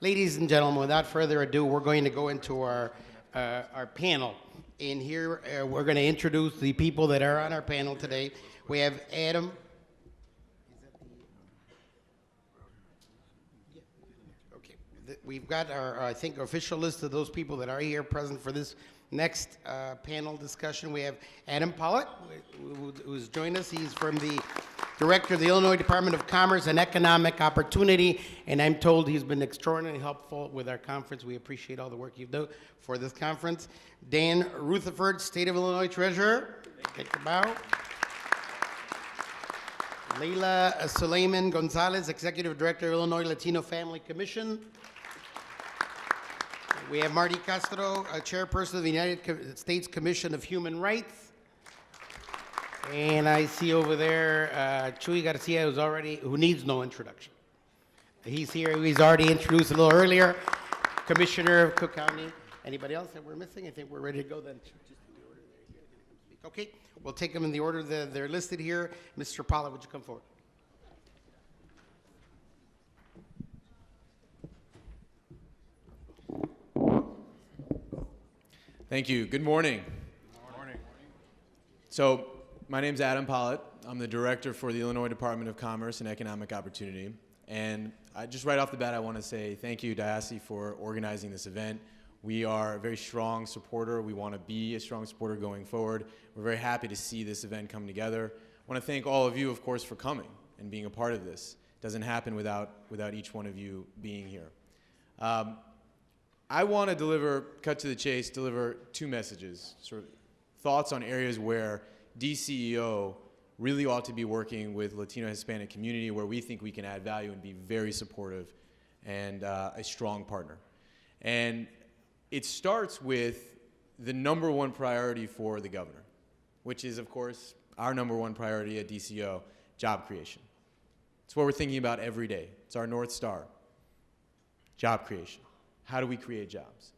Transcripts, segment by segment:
Ladies and gentlemen, without further ado, we're going to go into our panel. And here we're going to introduce the people that are on our panel today. We have Adam. Okay, we've got our, I think, official list of those people that are here present for this next panel discussion. We have Adam Pollitt, who's joined us. He's from the Director of the Illinois Department of Commerce and Economic Opportunity, and I'm told he's been extraordinarily helpful with our conference. We appreciate all the work you've done for this conference. Dan Rutherford, State of Illinois Treasurer. Take the bow. Leila Suleiman Gonzalez, Executive Director of Illinois Latino Family Commission. We have Marty Castro, Chairperson of the United States Commission of Human Rights. And I see over there Chuy Garcia, who needs no introduction. He's here. He's already introduced a little earlier. Commissioner of Cook County. Anybody else that we're missing? I think we're ready to go then. Okay, we'll take them in the order that they're listed here. Mr. Pollitt, would you come forward? Thank you. Good morning. Good morning. So, my name's Adam Pollitt. I'm the Director for the Illinois Department of Commerce and Economic Opportunity. And just right off the bat, I want to say thank you to IAHSE for organizing this event. We are a very strong supporter. We want to be a strong supporter going forward. We're very happy to see this event come together. I want to thank all of you, of course, for coming and being a part of this. It doesn't happen without each one of you being here. I want to cut to the chase, deliver two messages, sort of thoughts on areas where DCEO really ought to be working with Latino Hispanic community, where we think we can add value and be very supportive and a strong partner. And it starts with the number one priority for the governor, which is, of course, our number one priority at DCEO, job creation. It's what we're thinking about every day. It's our North Star, job creation. How do we create jobs?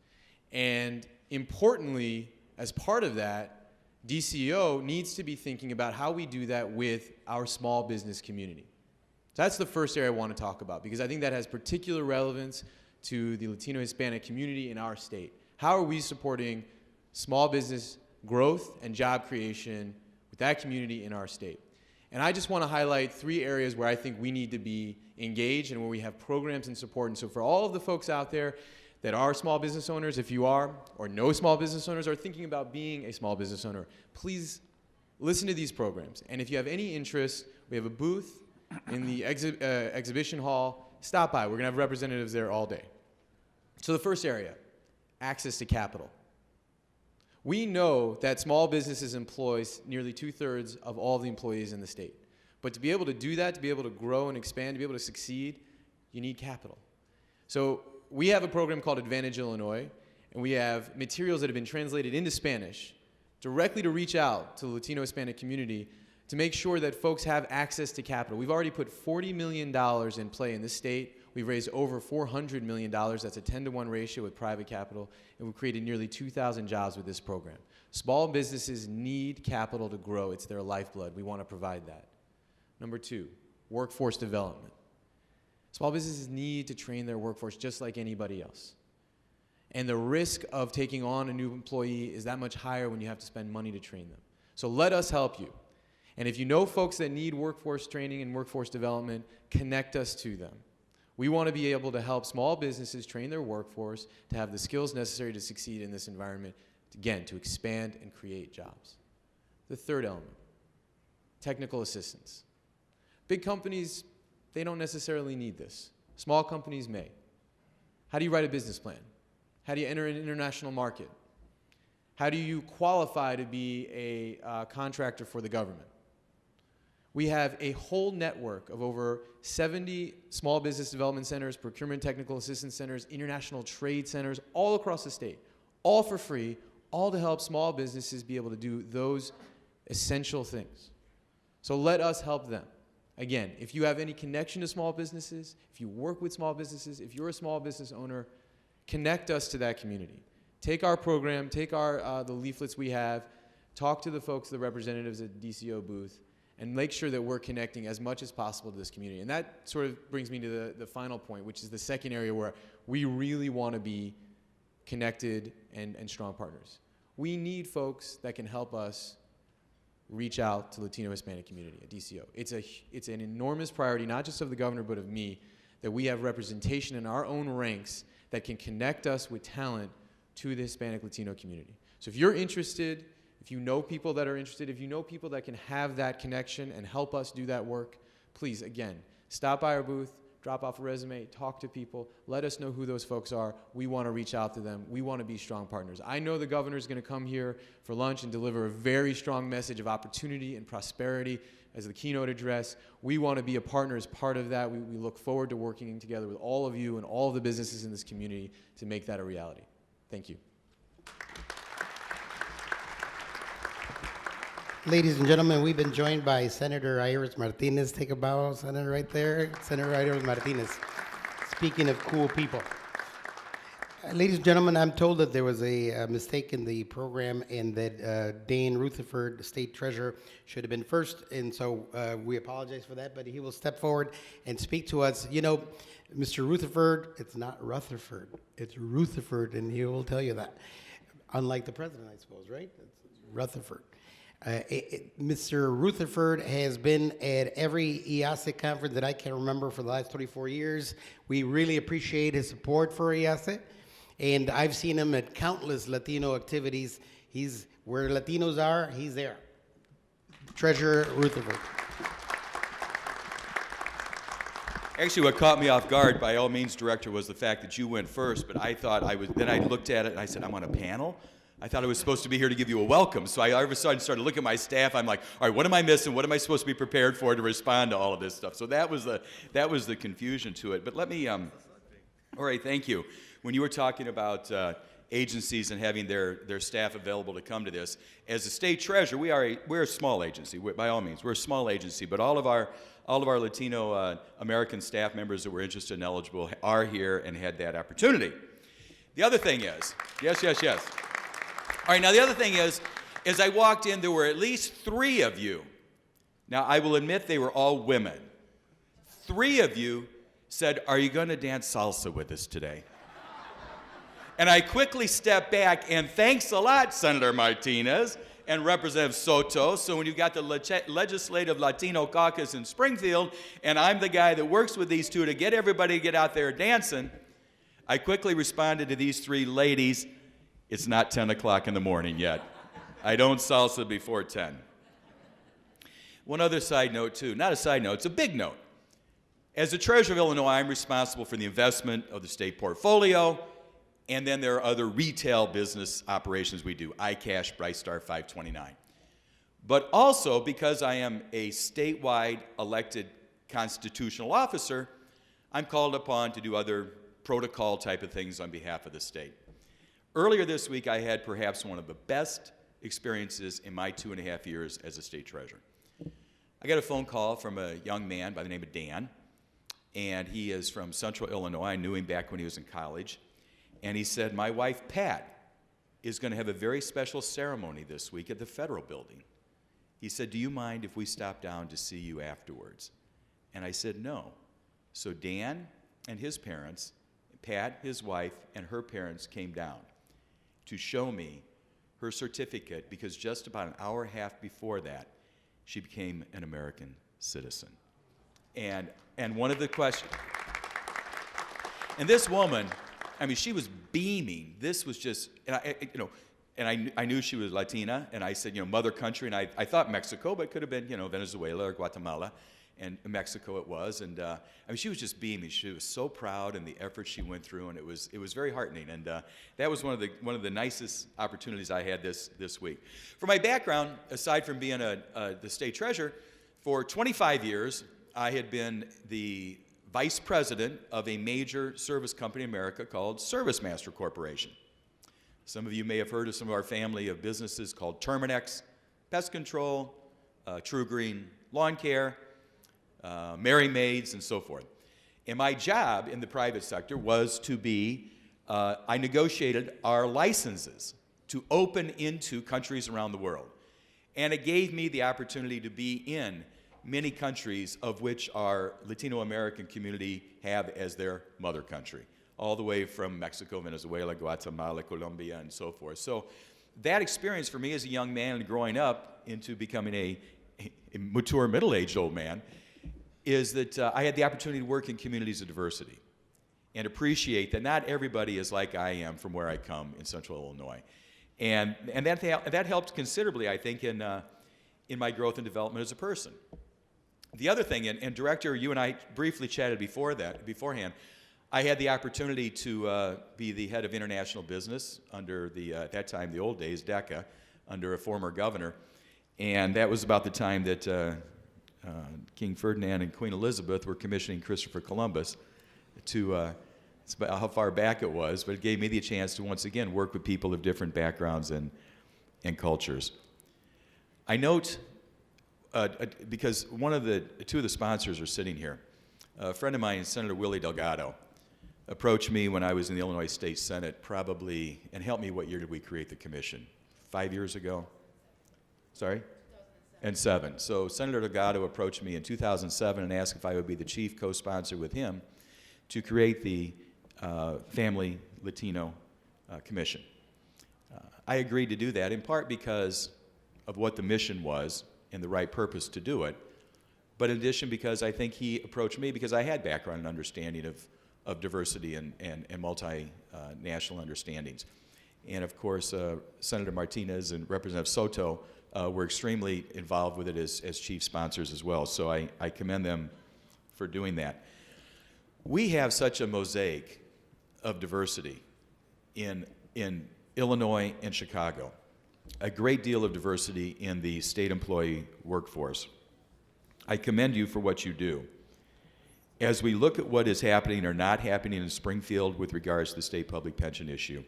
And importantly, as part of that, DCEO needs to be thinking about how we do that with our small business community. So that's the first area I want to talk about, because I think that has particular relevance to the Latino Hispanic community in our state. How are we supporting small business growth and job creation with that community in our state? And I just want to highlight three areas where I think we need to be engaged and where we have programs and support. And so for all of the folks out there that are small business owners, if you are, or know small business owners, or thinking about being a small business owner, please listen to these programs. And if you have any interest, we have a booth in the exhibition hall. Stop by. We're going to have representatives there all day. So the first area, access to capital. We know that small businesses employ nearly 2/3 of all the employees in the state. But to be able to do that, to be able to grow and expand, to be able to succeed, you need capital. So we have a program called Advantage Illinois, and we have materials that have been translated into Spanish directly to reach out to the Latino Hispanic community to make sure that folks have access to capital. We've already put $40 million in play in this state. We've raised over $400 million. That's a 10-to-1 ratio with private capital, and we've created nearly 2,000 jobs with this program. Small businesses need capital to grow. It's their lifeblood. We want to provide that. Number two, workforce development. Small businesses need to train their workforce just like anybody else. And the risk of taking on a new employee is that much higher when you have to spend money to train them. So let us help you. And if you know folks that need workforce training and workforce development, connect us to them. We want to be able to help small businesses train their workforce to have the skills necessary to succeed in this environment, again, to expand and create jobs. The third element, technical assistance. Big companies, they don't necessarily need this. Small companies may. How do you write a business plan? How do you enter an international market? How do you qualify to be a contractor for the government? We have a whole network of over 70 small business development centers, procurement technical assistance centers, international trade centers, all across the state, all for free, all to help small businesses be able to do those essential things. So let us help them. Again, if you have any connection to small businesses, if you work with small businesses, if you're a small business owner, connect us to that community. Take our program, take the leaflets we have, talk to the folks, the representatives at the DCO booth, and make sure that we're connecting as much as possible to this community. And that sort of brings me to the final point, which is the second area where we really want to be connected and strong partners. We need folks that can help us reach out to Latino Hispanic community at DCO. It's an enormous priority, not just of the governor, but of me, that we have representation in our own ranks that can connect us with talent to the Hispanic Latino community. So if you're interested, if you know people that are interested, if you know people that can have that connection and help us do that work, please, again, stop by our booth, drop off a resume, talk to people, let us know who those folks are. We want to reach out to them. We want to be strong partners. I know the governor's going to come here for lunch and deliver a very strong message of opportunity and prosperity as the keynote address. We want to be a partner as part of that. We look forward to working together with all of you and all of the businesses in this community to make that a reality. Thank you. Ladies and gentlemen, we've been joined by Senator IAHSE Martinez. Take a bow, Senator, right there. Senator IAHSE Martinez. Speaking of cool people. Ladies and gentlemen, I'm told that there was a mistake in the program and that Dane Rutherford, the state treasurer, should have been first. And so we apologize for that, but he will step forward and speak to us. You know, Mr. Rutherford, it's not Rutherford, it's Rutherford, and he will tell you that. Unlike the president, I suppose, right? It's Rutherford. Mr. Rutherford has been at every IAHSE conference that I can remember for the last 24 years. We really appreciate his support for IAHSE, and I've seen him at countless Latino activities. He's where Latinos are, he's there. Treasurer Rutherford. Actually, what caught me off guard, by all means, Director, was the fact that you went first, but I thought then I looked at it and I said, I'm on a panel? I thought I was supposed to be here to give you a welcome. So I all of a sudden started looking at my staff. I'm like, all right, what am I missing? What am I supposed to be prepared for to respond to all of this stuff? So that was the confusion to it. But let me, all right, thank you. When you were talking about agencies and having their staff available to come to this, as a state treasurer, we're a small agency. By all means, we're a small agency. But all of our Latino American staff members that were interested and eligible are here and had that opportunity. The other thing is, yes. All right, now the other thing is, as I walked in, there were at least 3 of you. Now, I will admit they were all women. 3 of you said, are you going to dance salsa with us today? And I quickly stepped back, and thanks a lot, Senator Martinez and Representative Soto. So when you got the Legislative Latino Caucus in Springfield, and I'm the guy that works with these 2 to get everybody to get out there dancing, I quickly responded to these 3 ladies, it's not 10 o'clock in the morning yet. I don't salsa before 10. One other side note, too. Not a side note, it's a big note. As the Treasurer of Illinois, I'm responsible for the investment of the state portfolio, and then there are other retail business operations we do, iCash, BrightStar 529. But also, because I am a statewide elected constitutional officer, I'm called upon to do other protocol type of things on behalf of the state. Earlier this week, I had perhaps one of the best experiences in my 2.5 years as a state treasurer. I got a phone call from a young man by the name of Dan, and he is from Central Illinois. I knew him back when he was in college. And he said, my wife, Pat, is going to have a very special ceremony this week at the Federal Building. He said, do you mind if we stop down to see you afterwards? And I said, no. So Dan and his parents, Pat, his wife, and her parents came down to show me her certificate, because just about an hour and a half before that, she became an American citizen. And one of the questions, and this woman, I mean, she was beaming. This was just, and I knew she was Latina, and I said, mother country, and I thought Mexico, but it could have been, Venezuela or Guatemala. And Mexico it was, and I mean, she was just beaming. She was so proud and the effort she went through, and it was very heartening. And that was one of the nicest opportunities I had this week. For my background, aside from being the state treasurer, for 25 years I had been the vice president of a major service company in America called ServiceMaster Corporation. Some of you may have heard of some of our family of businesses called Terminex, Pest Control, True Green Lawn Care, Mary Maids, and so forth. And my job in the private sector was to be, I negotiated our licenses to open into countries around the world. And it gave me the opportunity to be in many countries of which our Latino American community have as their mother country, all the way from Mexico, Venezuela, Guatemala, Colombia, and so forth. So that experience for me as a young man and growing up into becoming a mature, middle-aged old man is that I had the opportunity to work in communities of diversity and appreciate that not everybody is like I am from where I come in central Illinois. And that helped considerably, I think, in my growth and development as a person. The other thing, and Director, you and I briefly chatted beforehand, I had the opportunity to be the head of international business under at that time, the old days, DECA, under a former governor. And that was about the time that King Ferdinand and Queen Elizabeth were commissioning Christopher Columbus to, it's about how far back it was, but it gave me the chance to once again work with people of different backgrounds and cultures. I note, because two of the sponsors are sitting here, a friend of mine, Senator Willie Delgado, approached me when I was in the Illinois State Senate probably, and help me, what year did we create the commission? 5 years ago? Sorry? 2007. So Senator Delgado approached me in 2007 and asked if I would be the chief co-sponsor with him to create the Family Latino Commission. I agreed to do that in part because of what the mission was and the right purpose to do it, but in addition because I think he approached me because I had background and understanding of diversity and multinational understandings. And of course, Senator Martinez and Representative Soto were extremely involved with it as chief sponsors as well. So I commend them for doing that. We have such a mosaic of diversity in Illinois and Chicago, a great deal of diversity in the state employee workforce. I commend you for what you do. As we look at what is happening or not happening in Springfield with regards to the state public pension issue,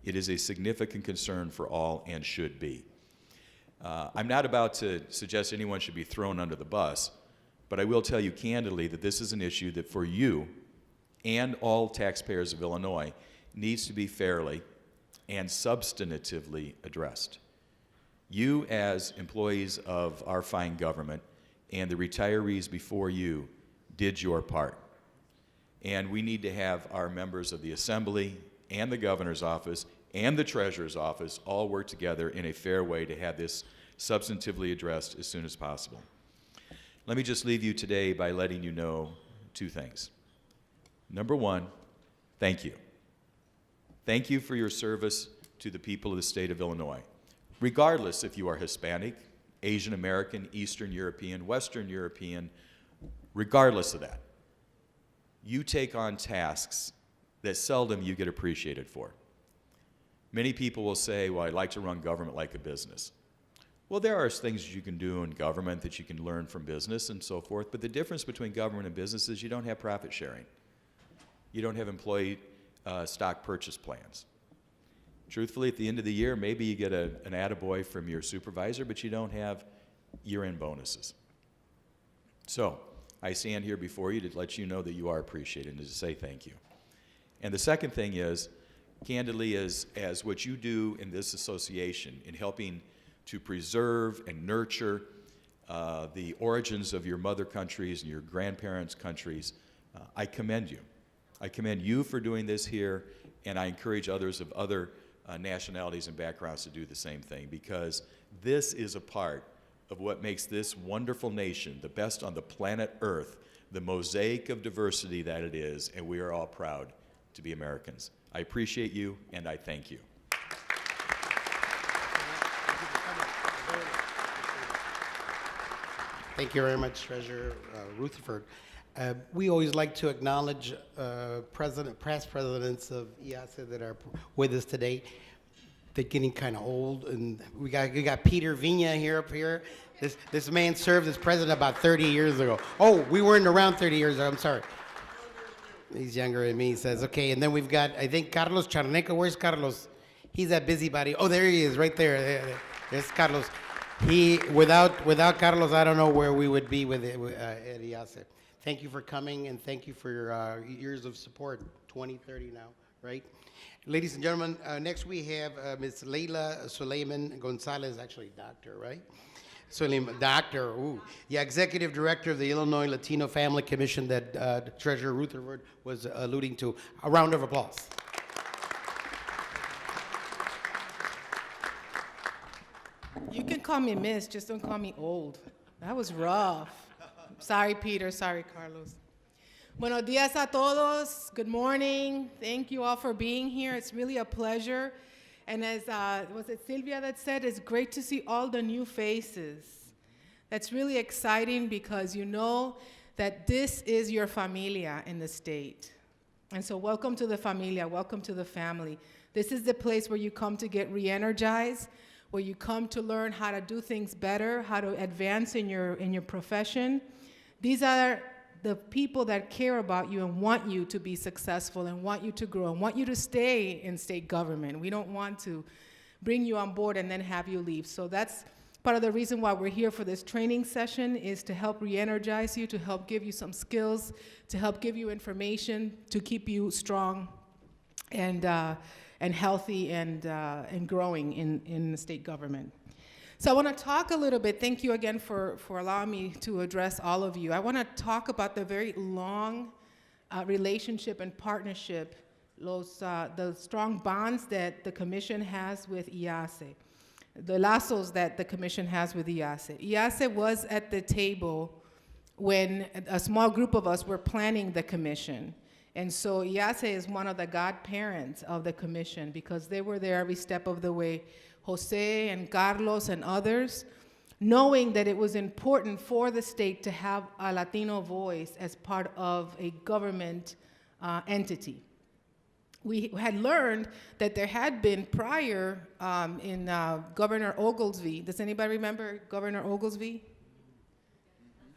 it is a significant concern for all and should be. I'm not about to suggest anyone should be thrown under the bus, but I will tell you candidly that this is an issue that for you and all taxpayers of Illinois needs to be fairly and substantively addressed. You as employees of our fine government and the retirees before you did your part. And we need to have our members of the Assembly and the Governor's office and the Treasurer's office all work together in a fair way to have this substantively addressed as soon as possible. Let me just leave you today by letting you know two things. Number one, thank you. Thank you for your service to the people of the state of Illinois. Regardless if you are Hispanic, Asian American, Eastern European, Western European, regardless of that, you take on tasks that seldom you get appreciated for. Many people will say, well, I'd like to run government like a business. Well, there are things you can do in government that you can learn from business and so forth, but the difference between government and business is you don't have profit sharing. You don't have employee stock purchase plans. Truthfully, at the end of the year, maybe you get an attaboy from your supervisor, but you don't have year-end bonuses. So I stand here before you to let you know that you are appreciated and to say thank you. And the second thing is, candidly, as what you do in this association in helping to preserve and nurture the origins of your mother countries and your grandparents' countries, I commend you. I commend you for doing this here, and I encourage others of other nationalities and backgrounds to do the same thing, because this is a part of what makes this wonderful nation the best on the planet Earth, the mosaic of diversity that it is, and we are all proud to be Americans. I appreciate you, and I thank you. Thank you very much, Treasurer Rutherford. We always like to acknowledge past presidents of IAHSE that are with us today. They're getting kind of old, and we got Peter Vina here up here. This man served as president about 30 years ago. Oh, we weren't around 30 years ago. I'm sorry. He's younger than me. He says, okay. And then we've got, I think, Carlos Charneco. Where's Carlos? He's that busybody. Oh, there he is, right there. There's Carlos. Without Carlos, I don't know where we would be with at IAHSE. Thank you for coming, and thank you for your years of support, 20, 30 now, right? Ladies and gentlemen, next we have Ms. Leila Suleiman Gonzalez, actually doctor, right? Suleiman, Doctor, ooh. Yeah, Executive Director of the Illinois Latino Family Commission that Treasurer Rutherford was alluding to. A round of applause. You can call me Miss, just don't call me old. That was rough. Sorry, Peter. Sorry, Carlos. Buenos días a todos. Good morning. Thank you all for being here. It's really a pleasure. And as, was it Sylvia that said, it's great to see all the new faces. That's really exciting because you know that this is your familia in the state. And so welcome to the familia, welcome to the family. This is the place where you come to get re-energized, where you come to learn how to do things better, how to advance in your profession. These are the people that care about you and want you to be successful and want you to grow and want you to stay in state government. We don't want to bring you on board and then have you leave. So that's part of the reason why we're here for this training session, is to help re-energize you, to help give you some skills, to help give you information, to keep you strong and healthy and growing in the state government. So I want to talk a little bit, thank you again for allowing me to address all of you. I want to talk about the very long relationship and partnership, the strong bonds that the Commission has with IAHSE, the lazos that the Commission has with IAHSE. IAHSE was at the table when a small group of us were planning the Commission. And so IAHSE is one of the godparents of the Commission because they were there every step of the way. Jose and Carlos and others, knowing that it was important for the state to have a Latino voice as part of a government entity. We had learned that there had been prior in Governor Oglesby. Does anybody remember Governor Oglesby?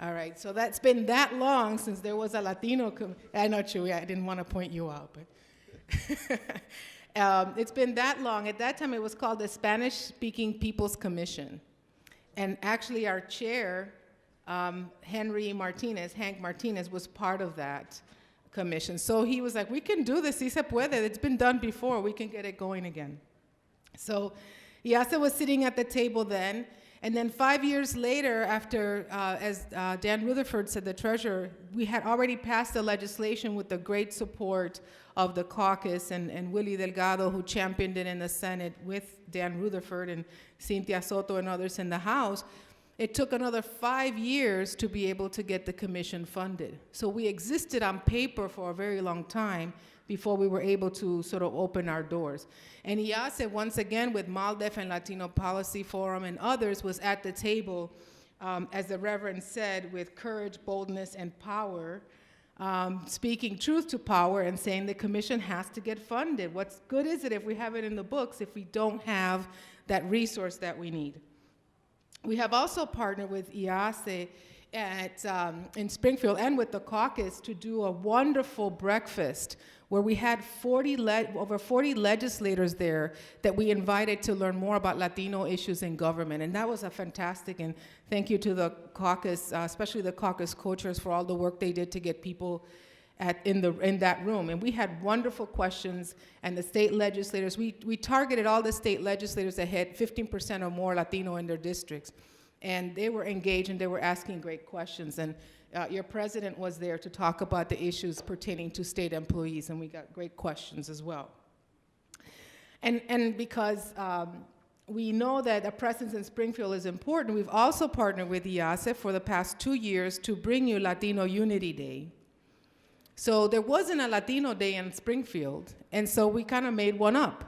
All right, so that's been that long since there was a Latino. I know, Chewy, I didn't want to point you out, but. It's been that long. At that time, it was called the Spanish-Speaking People's Commission. And actually, our chair, Hank Martinez, was part of that commission. So he was like, we can do this, si se puede. It's been done before. We can get it going again. So IAHSE was sitting at the table then. And then 5 years later, after, as Dan Rutherford said, the treasurer, we had already passed the legislation with the great support of the caucus and Willie Delgado, who championed it in the Senate with Dan Rutherford and Cynthia Soto and others in the House. It took another 5 years to be able to get the commission funded. So we existed on paper for a very long time before we were able to sort of open our doors. And IAHSE, once again, with MALDEF and Latino Policy Forum and others, was at the table, as the Reverend said, with courage, boldness, and power, speaking truth to power and saying the commission has to get funded. What's good is it if we have it in the books if we don't have that resource that we need? We have also partnered with IAHSE in Springfield and with the caucus to do a wonderful breakfast where we had over 40 legislators there that we invited to learn more about Latino issues in government. And that was a fantastic, and thank you to the caucus, especially the caucus co-chairs, for all the work they did to get people in that room. And we had wonderful questions, and the state legislators, we targeted all the state legislators that had 15% or more Latino in their districts. And they were engaged and they were asking great questions. And your president was there to talk about the issues pertaining to state employees, and we got great questions as well. And because we know that a presence in Springfield is important, we've also partnered with IAHSE for the past 2 years to bring you Latino Unity Day. So there wasn't a Latino Day in Springfield, and so we kind of made one up,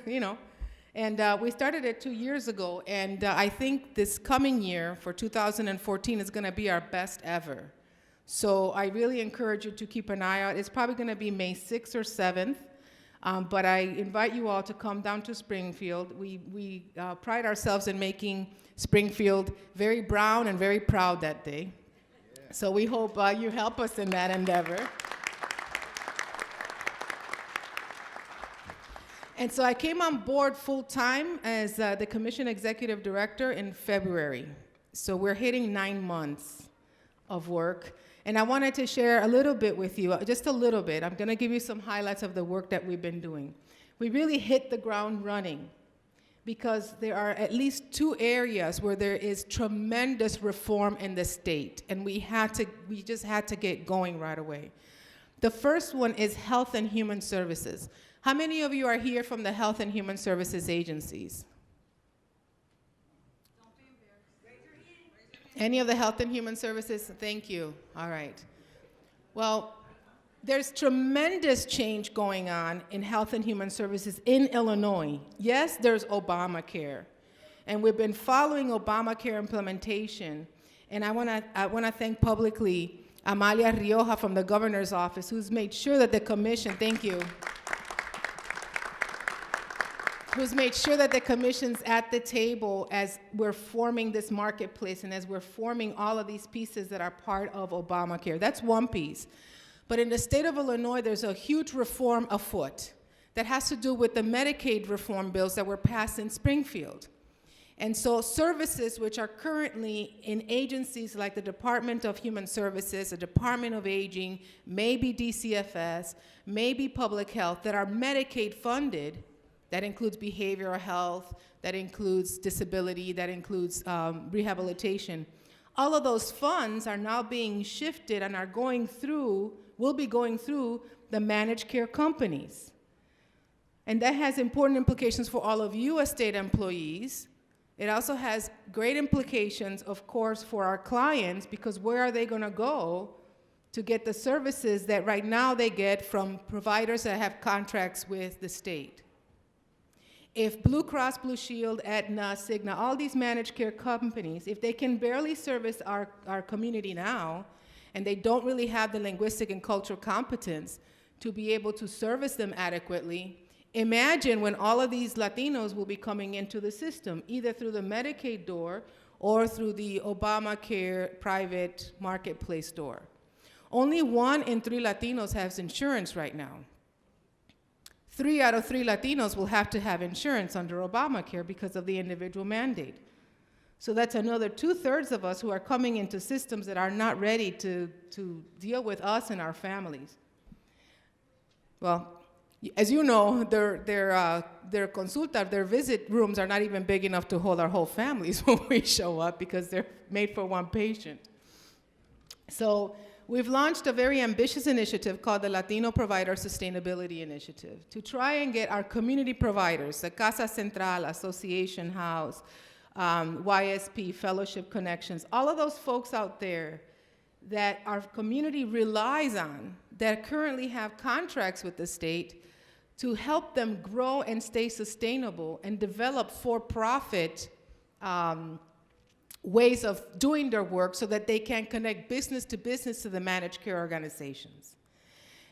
you know. And we started it 2 years ago, and I think this coming year, for 2014, is going to be our best ever. So I really encourage you to keep an eye out. It's probably going to be May 6th or 7th, but I invite you all to come down to Springfield. We pride ourselves in making Springfield very brown and very proud that day. Yeah. So we hope you help us in that endeavor. And so I came on board full-time as the Commission Executive Director in February. So we're hitting 9 months of work. And I wanted to share a little bit with you, just a little bit. I'm going to give you some highlights of the work that we've been doing. We really hit the ground running because there are at least 2 areas where there is tremendous reform in the state, and we just had to get going right away. The first one is Health and Human Services. How many of you are here from the Health and Human Services agencies? Don't be embarrassed. Raise your hand. Any of the Health and Human Services? Thank you. All right. Well, there's tremendous change going on in Health and Human Services in Illinois. Yes, there's Obamacare, and we've been following Obamacare implementation, and I want to thank publicly Amalia Rioja from the governor's office, who's made sure that the commission, thank you, who's made sure that the commission's at the table as we're forming this marketplace and as we're forming all of these pieces that are part of Obamacare. That's one piece. But in the state of Illinois, there's a huge reform afoot that has to do with the Medicaid reform bills that were passed in Springfield. And so services which are currently in agencies like the Department of Human Services, the Department of Aging, maybe DCFS, maybe Public Health, that are Medicaid funded, that includes behavioral health, that includes disability, that includes rehabilitation. All of those funds are now being shifted and will be going through the managed care companies. And that has important implications for all of you as state employees. It also has great implications, of course, for our clients, because where are they going to go to get the services that right now they get from providers that have contracts with the state? If Blue Cross Blue Shield, Aetna, Cigna, all these managed care companies, if they can barely service our community now, and they don't really have the linguistic and cultural competence to be able to service them adequately, imagine when all of these Latinos will be coming into the system, either through the Medicaid door or through the Obamacare private marketplace door. Only 1 in 3 Latinos has insurance right now. 3 out of 3 Latinos will have to have insurance under Obamacare because of the individual mandate. So that's another 2/3 of us who are coming into systems that are not ready to deal with us and our families. Well, as you know, their consulta, their visit rooms are not even big enough to hold our whole families when we show up because they're made for 1 patient. So we've launched a very ambitious initiative called the Latino Provider Sustainability Initiative to try and get our community providers, the Casa Central, Association House, YSP, Fellowship Connections, all of those folks out there that our community relies on that currently have contracts with the state to help them grow and stay sustainable and develop for-profit ways of doing their work so that they can connect business to the managed care organizations.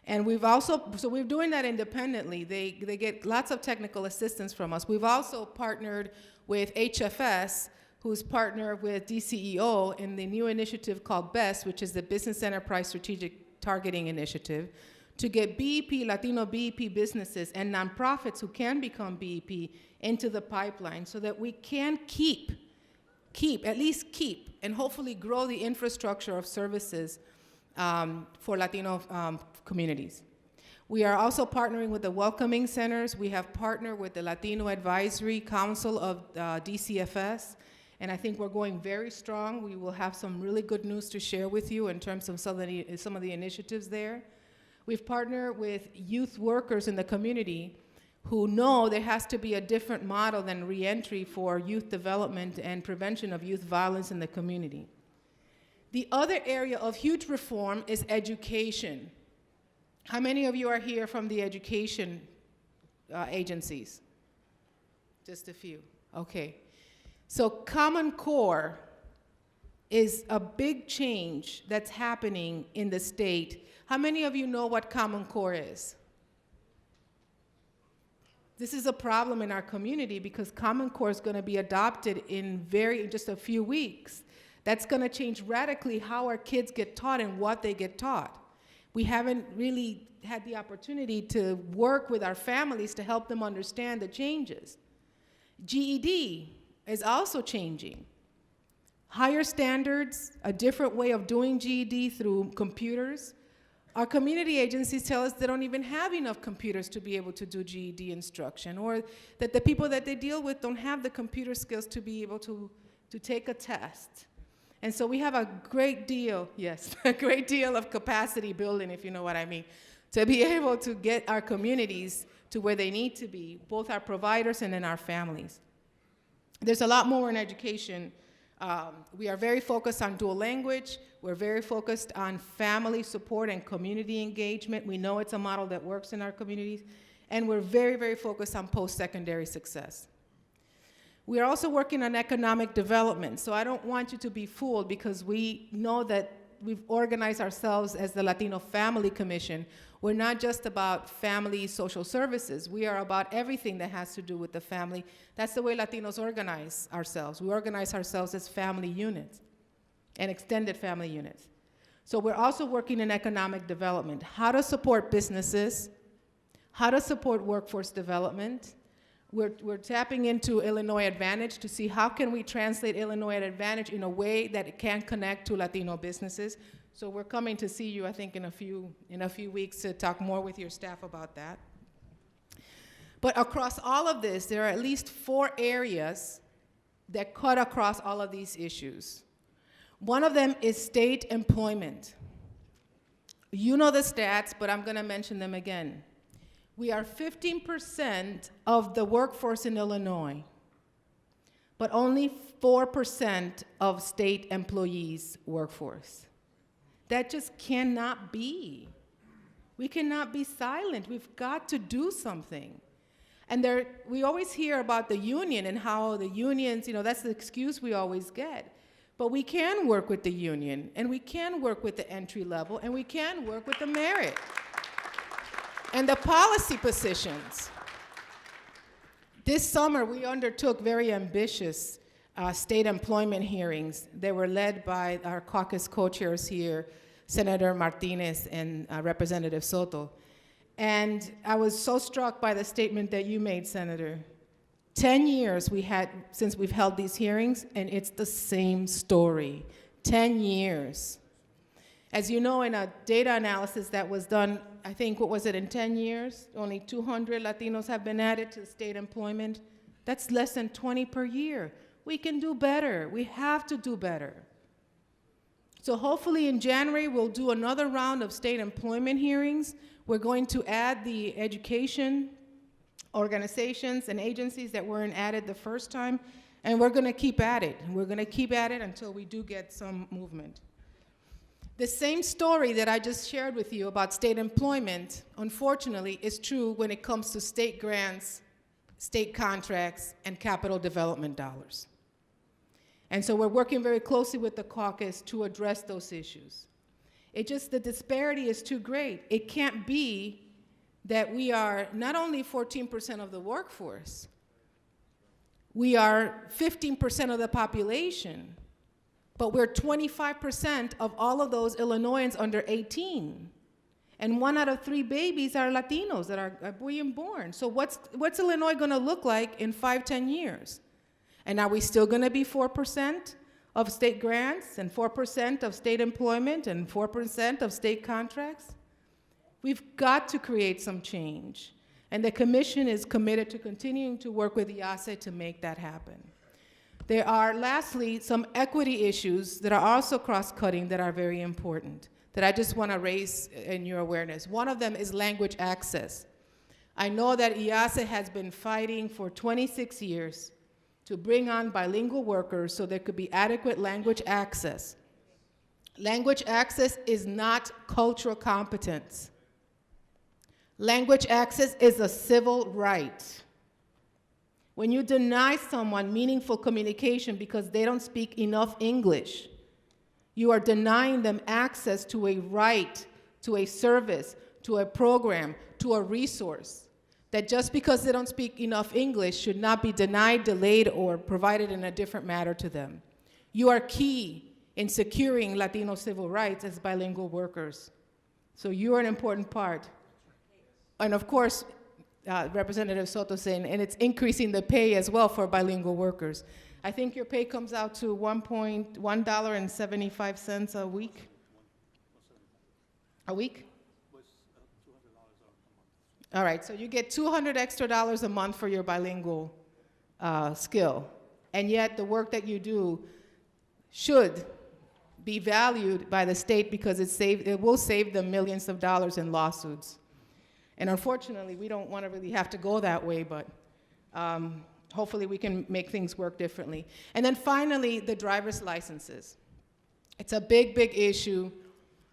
And so we're doing that independently. They get lots of technical assistance from us. We've also partnered with HFS, who's partnered with DCEO in the new initiative called BEST, which is the Business Enterprise Strategic Targeting Initiative, to get BEP, Latino BEP businesses and nonprofits who can become BEP into the pipeline so that we can keep, and hopefully grow the infrastructure of services for Latino communities. We are also partnering with the welcoming centers. We have partnered with the Latino Advisory Council of DCFS, and I think we're going very strong. We will have some really good news to share with you in terms of some of the initiatives there. We've partnered with youth workers in the community who know there has to be a different model than reentry for youth development and prevention of youth violence in the community. The other area of huge reform is education. How many of you are here from the education agencies? Just a few, okay. So Common Core is a big change that's happening in the state. How many of you know what Common Core is? This is a problem in our community because Common Core is going to be adopted in just a few weeks. That's going to change radically how our kids get taught and what they get taught. We haven't really had the opportunity to work with our families to help them understand the changes. GED is also changing. Higher standards, a different way of doing GED through computers, Our community agencies tell us they don't even have enough computers to be able to do GED instruction, or that the people that they deal with don't have the computer skills to be able to take a test. And so we have a great deal, yes, a great deal of capacity building, if you know what I mean, to be able to get our communities to where they need to be, both our providers and in our families. There's a lot more in education. We are very focused on dual language. We're very focused on family support and community engagement. We know it's a model that works in our communities. And we're very, very focused on post-secondary success. We are also working on economic development. So I don't want you to be fooled, because we know that we've organized ourselves as the Latino Family Commission. We're not just about family social services. We are about everything that has to do with the family. That's the way Latinos organize ourselves. We organize ourselves as family units and extended family units. So we're also working in economic development, how to support businesses, how to support workforce development. We're tapping into Illinois Advantage to see how can we translate Illinois Advantage in a way that it can connect to Latino businesses. So we're coming to see you, I think, in a few weeks to talk more with your staff about that. But across all of this, there are at least 4 areas that cut across all of these issues. One of them is state employment. You know the stats, but I'm going to mention them again. We are 15% of the workforce in Illinois, but only 4% of state employees' workforce. That just cannot be. We cannot be silent. We've got to do something. And we always hear about the union and how the unions, that's the excuse we always get. But we can work with the union, and we can work with the entry level, and we can work with the merit. And the policy positions. This summer, we undertook very ambitious state employment hearings. They were led by our caucus co-chairs here, Senator Martinez and Representative Soto. And I was so struck by the statement that you made, Senator. 10 years since we've held these hearings, and it's the same story. 10 years. As you know, in a data analysis that was done, I think, what was it, in 10 years? Only 200 Latinos have been added to state employment. That's less than 20 per year. We can do better. We have to do better. So hopefully in January, we'll do another round of state employment hearings. We're going to add the education organizations and agencies that weren't added the first time, and we're going to keep at it. We're going to keep at it until we do get some movement. The same story that I just shared with you about state employment, unfortunately, is true when it comes to state grants, state contracts, and capital development dollars. And so we're working very closely with the caucus to address those issues. The disparity is too great. It can't be that we are not only 14% of the workforce, we are 15% of the population, but we're 25% of all of those Illinoisans under 18. And 1 out of 3 babies are Latinos that are being born. So what's Illinois going to look like in 5-10 years? And are we still going to be 4% of state grants and 4% of state employment and 4% of state contracts? We've got to create some change. And the commission is committed to continuing to work with IAHSE to make that happen. There are, lastly, some equity issues that are also cross-cutting that are very important, that I just want to raise in your awareness. One of them is language access. I know that IAHSE has been fighting for 26 years to bring on bilingual workers so there could be adequate language access. Language access is not cultural competence. Language access is a civil right. When you deny someone meaningful communication because they don't speak enough English, you are denying them access to a right, to a service, to a program, to a resource, that just because they don't speak enough English should not be denied, delayed, or provided in a different manner to them. You are key in securing Latino civil rights as bilingual workers. So you are an important part. And of course, Representative Soto saying, and it's increasing the pay as well for bilingual workers. I think your pay comes out to $1.75 a week. A week? All right, so you get $200 extra a month for your bilingual skill, and yet the work that you do should be valued by the state because it will save them millions of dollars in lawsuits. And unfortunately, we don't want to really have to go that way, but hopefully we can make things work differently. And then finally, the driver's licenses. It's a big, big issue.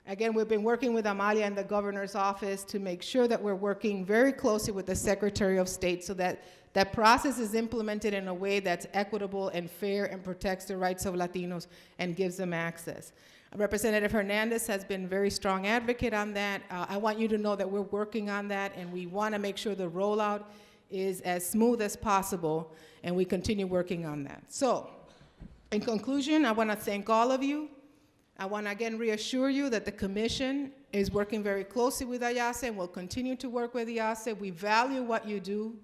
Again, we've been working with Amalia and the governor's office to make sure that we're working very closely with the Secretary of State so that that process is implemented in a way that's equitable and fair and protects the rights of Latinos and gives them access. Representative Hernandez has been a very strong advocate on that. I want you to know that we're working on that, and we want to make sure the rollout is as smooth as possible, and we continue working on that. So, in conclusion, I want to thank all of you. I want to again reassure you that the Commission is working very closely with IAHSE and will continue to work with IAHSE. We value what you do.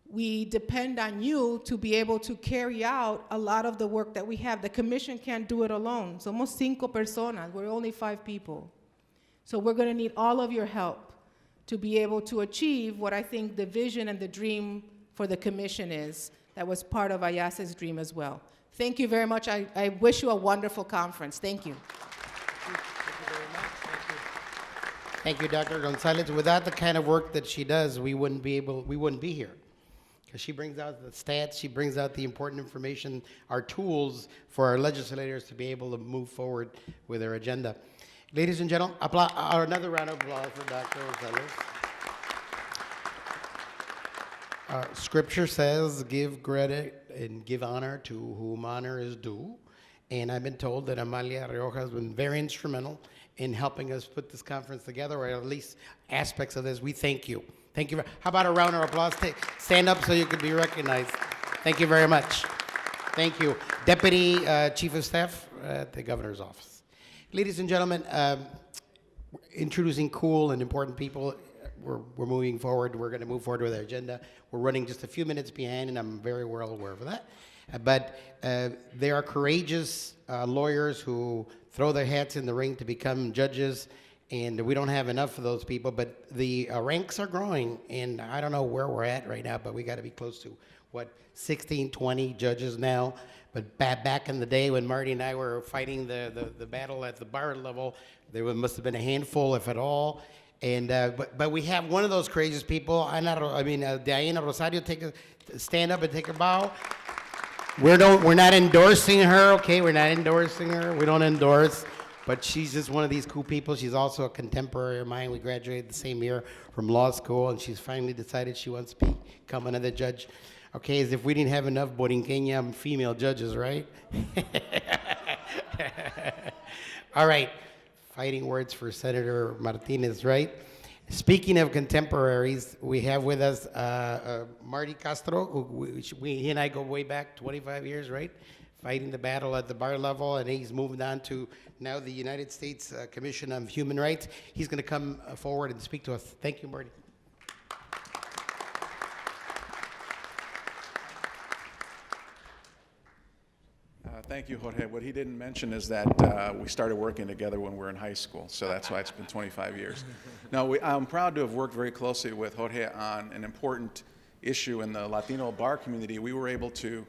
We depend on you to be able to carry out a lot of the work that we have. The Commission can't do it alone. Somos 5 personas. We're only 5 people. So we're going to need all of your help to be able to achieve what I think the vision and the dream for the Commission is. That was part of IAHSE's dream as well. Thank you very much. I wish you a wonderful conference. Thank you. Thank you very much. Thank you, Dr. Gonzalez. Without the kind of work that she does, we wouldn't be here. Because she brings out the stats, she brings out the important information, our tools for our legislators to be able to move forward with their agenda. Ladies and gentlemen, another round of applause for Dr. Gonzalez. Scripture says, give credit and give honor to whom honor is due. And I've been told that Amalia Rioja has been very instrumental in helping us put this conference together, or at least aspects of this. We thank you. Thank you. How about a round of applause? Stand up so you can be recognized. Thank you very much. Thank you. Deputy Chief of Staff at the Governor's Office. Ladies and gentlemen, introducing cool and important people. We're moving forward. We're going to move forward with our agenda. We're running just a few minutes behind, and I'm very well aware of that. But there are courageous lawyers who throw their hats in the ring to become judges, and we don't have enough of those people. But the ranks are growing, and I don't know where we're at right now, but we got to be close to, 16, 20 judges now. But back in the day when Marty and I were fighting the battle at the bar level, there must have been a handful, if at all. And but we have one of those courageous people. Diana Rosario, stand up and take a bow. We're not endorsing her, okay? We're not endorsing her. We don't endorse. But she's just one of these cool people. She's also a contemporary of mine. We graduated the same year from law school, and she's finally decided she wants to become another judge. Okay, as if we didn't have enough Borinqueña female judges, right? All right. Fighting words for Senator Martinez, right? Speaking of contemporaries, we have with us Marty Castro, who he and I go way back 25 years, right? Fighting the battle at the bar level, and he's moved on to now the United States Commission on Human Rights. He's going to come forward and speak to us. Thank you, Marty. Thank you, Jorge. What he didn't mention is that we started working together when we were in high school, so that's why it's been 25 years. Now, I'm proud to have worked very closely with Jorge on an important issue in the Latino bar community. We were able to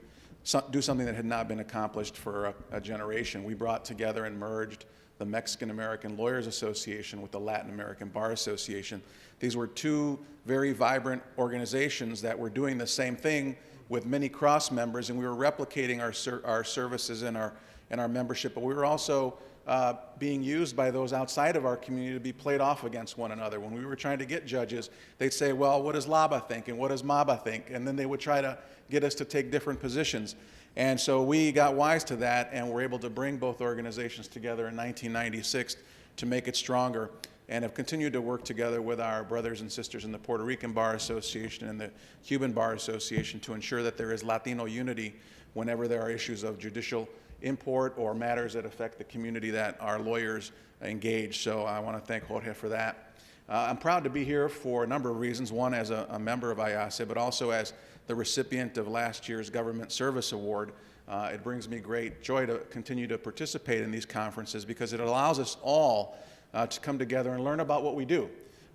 do something that had not been accomplished for a generation. We brought together and merged the Mexican American Lawyers Association with the Latin American Bar Association. These were two very vibrant organizations that were doing the same thing with many cross members, and we were replicating our services and our membership, but we were also being used by those outside of our community to be played off against one another. When we were trying to get judges, they'd say, well, what does LABA think and what does MABA think? And then they would try to get us to take different positions. And so we got wise to that and were able to bring both organizations together in 1996 to make it stronger, and have continued to work together with our brothers and sisters in the Puerto Rican Bar Association and the Cuban Bar Association to ensure that there is Latino unity whenever there are issues of judicial import or matters that affect the community that our lawyers engage. So I want to thank Jorge for that. I'm proud to be here for a number of reasons. One, as a member of IAHSE, but also as the recipient of last year's Government Service Award. It brings me great joy to continue to participate in these conferences because it allows us all to come together and learn about what we do.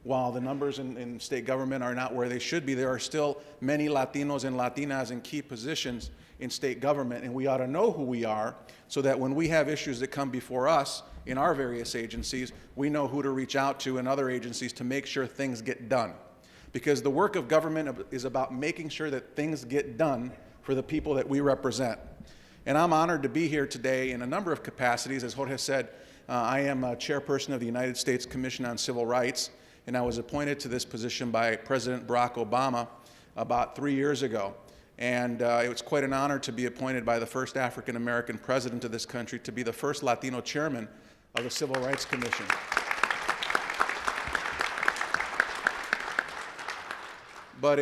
while the numbers in state government are not where they should be, there are still many Latinos and Latinas in key positions in state government, and we ought to know who we are so that when we have issues that come before us in our various agencies, we know who to reach out to in other agencies to make sure things get done. Because the work of government is about making sure that things get done for the people that we represent. And I'm honored to be here today in a number of capacities. As Jorge said, I am a chairperson of the United States Commission on Civil Rights, and I was appointed to this position by President Barack Obama about 3 years ago. And it was quite an honor to be appointed by the first African-American president of this country to be the first Latino chairman of the Civil Rights Commission. But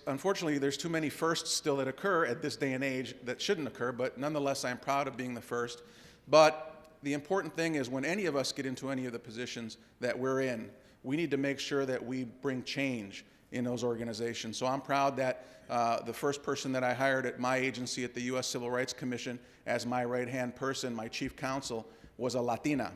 unfortunately, there's too many firsts still that occur at this day and age that shouldn't occur, but nonetheless, I'm proud of being the first. But the important thing is when any of us get into any of the positions that we're in, we need to make sure that we bring change in those organizations. So I'm proud that the first person that I hired at my agency at the U.S. Civil Rights Commission as my right-hand person, my chief counsel, was a Latina.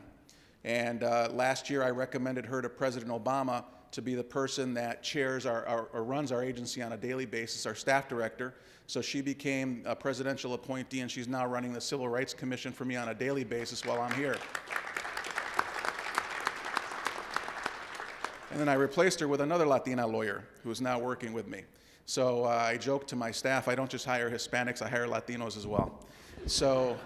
And last year I recommended her to President Obama to be the person that chairs or runs our agency on a daily basis, our staff director. So she became a presidential appointee, and she's now running the Civil Rights Commission for me on a daily basis while I'm here. And then I replaced her with another Latina lawyer who is now working with me. So I joke to my staff, I don't just hire Hispanics, I hire Latinos as well. So,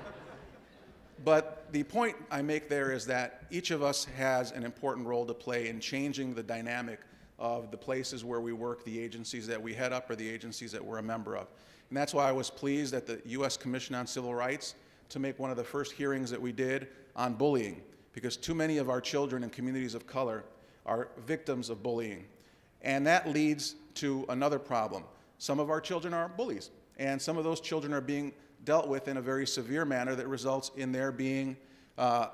but the point I make there is that each of us has an important role to play in changing the dynamic of the places where we work, the agencies that we head up, or the agencies that we're a member of. And that's why I was pleased at the U.S. Commission on Civil Rights to make one of the first hearings that we did on bullying, because too many of our children in communities of color are victims of bullying. And that leads to another problem. Some of our children are bullies, and some of those children are being dealt with in a very severe manner that results in their being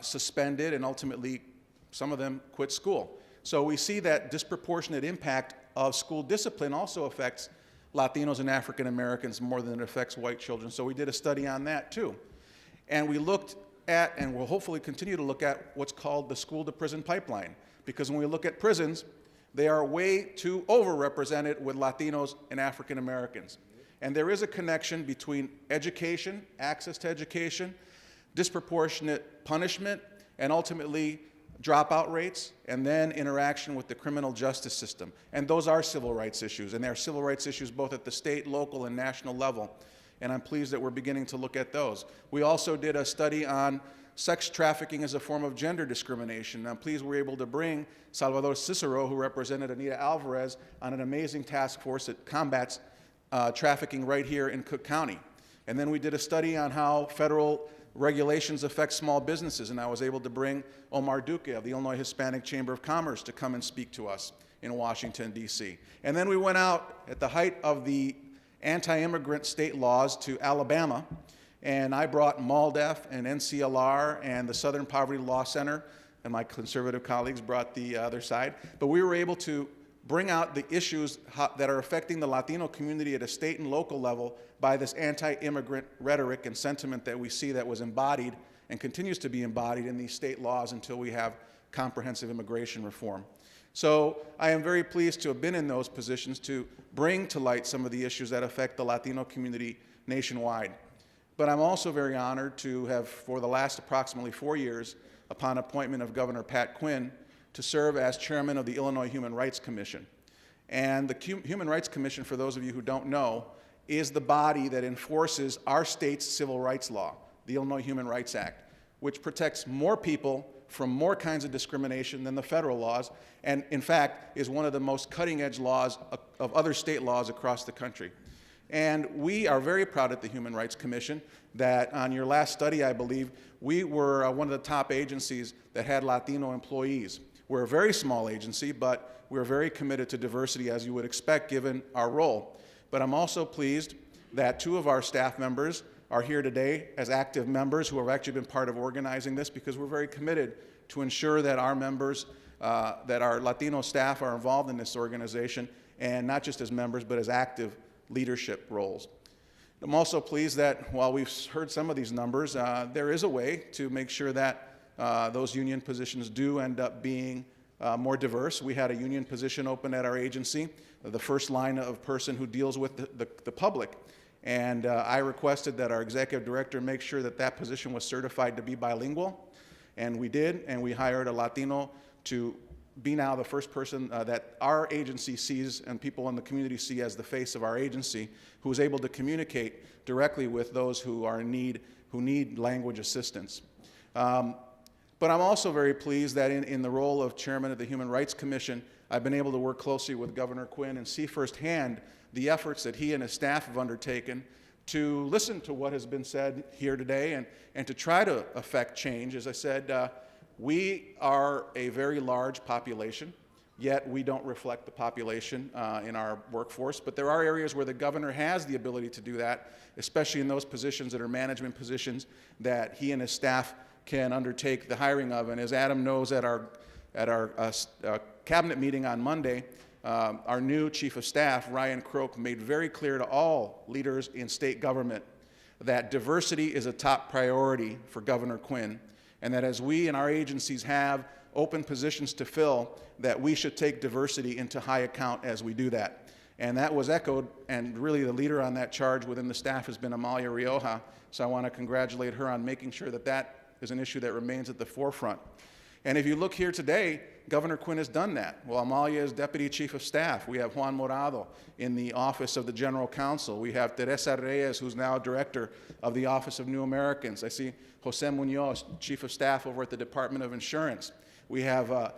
suspended, and ultimately some of them quit school. So we see that disproportionate impact of school discipline also affects Latinos and African Americans more than it affects white children. So we did a study on that too. And we looked at, and we'll hopefully continue to look at, what's called the school-to-prison pipeline. Because when we look at prisons, they are way too overrepresented with Latinos and African Americans. And there is a connection between education, access to education, disproportionate punishment, and ultimately dropout rates, and then interaction with the criminal justice system. And those are civil rights issues, and they are civil rights issues both at the state, local, and national level. And I'm pleased that we're beginning to look at those. We also did a study on sex trafficking as a form of gender discrimination. I'm pleased we're able to bring Salvador Cicero, who represented Anita Alvarez, on an amazing task force that combats trafficking right here in Cook County. And then we did a study on how federal regulations affect small businesses, and I was able to bring Omar Duque of the Illinois Hispanic Chamber of Commerce to come and speak to us in Washington, D.C. And then we went out at the height of the anti-immigrant state laws to Alabama, and I brought MALDEF and NCLR and the Southern Poverty Law Center, and my conservative colleagues brought the other side. But we were able to bring out the issues that are affecting the Latino community at a state and local level by this anti-immigrant rhetoric and sentiment that we see that was embodied and continues to be embodied in these state laws until we have comprehensive immigration reform. So I am very pleased to have been in those positions to bring to light some of the issues that affect the Latino community nationwide. But I'm also very honored to have, for the last approximately 4 years, upon appointment of Governor Pat Quinn, to serve as chairman of the Illinois Human Rights Commission. And the Human Rights Commission, for those of you who don't know, is the body that enforces our state's civil rights law, the Illinois Human Rights Act, which protects more people from more kinds of discrimination than the federal laws, and in fact is one of the most cutting-edge laws of other state laws across the country. And we are very proud at the Human Rights Commission that on your last study, I believe, we were one of the top agencies that had Latino employees. We're a very small agency, but we're very committed to diversity, as you would expect, given our role. But I'm also pleased that 2 of our staff members are here today as active members who have actually been part of organizing this, because we're very committed to ensure that our members, that our Latino staff are involved in this organization, and not just as members, but as active leadership roles. I'm also pleased that while we've heard some of these numbers, there is a way to make sure that those union positions do end up being more diverse. We had a union position open at our agency, the first line of person who deals with the public. And I requested that our executive director make sure that that position was certified to be bilingual. And we did, and we hired a Latino to be now the first person that our agency sees and people in the community see as the face of our agency, who is able to communicate directly with those who are in need, who need language assistance. But I'm also very pleased that in the role of chairman of the Human Rights Commission, I've been able to work closely with Governor Quinn and see firsthand the efforts that he and his staff have undertaken to listen to what has been said here today and to try to affect change. As I said, we are a very large population, yet we don't reflect the population in our workforce. But there are areas where the governor has the ability to do that, especially in those positions that are management positions that he and his staff can undertake the hiring of. And as Adam knows, at our cabinet meeting on Monday, our new chief of staff, Ryan Croak, made very clear to all leaders in state government that diversity is a top priority for Governor Quinn, and that as we and our agencies have open positions to fill, that we should take diversity into high account as we do that. And that was echoed, and really the leader on that charge within the staff has been Amalia Rioja, so I want to congratulate her on making sure that that is an issue that remains at the forefront. And if you look here today, Governor Quinn has done that. Well, Amalia is Deputy Chief of Staff. We have Juan Morado in the Office of the General Counsel. We have Teresa Reyes, who's now Director of the Office of New Americans. I see Jose Munoz, Chief of Staff over at the Department of Insurance. We have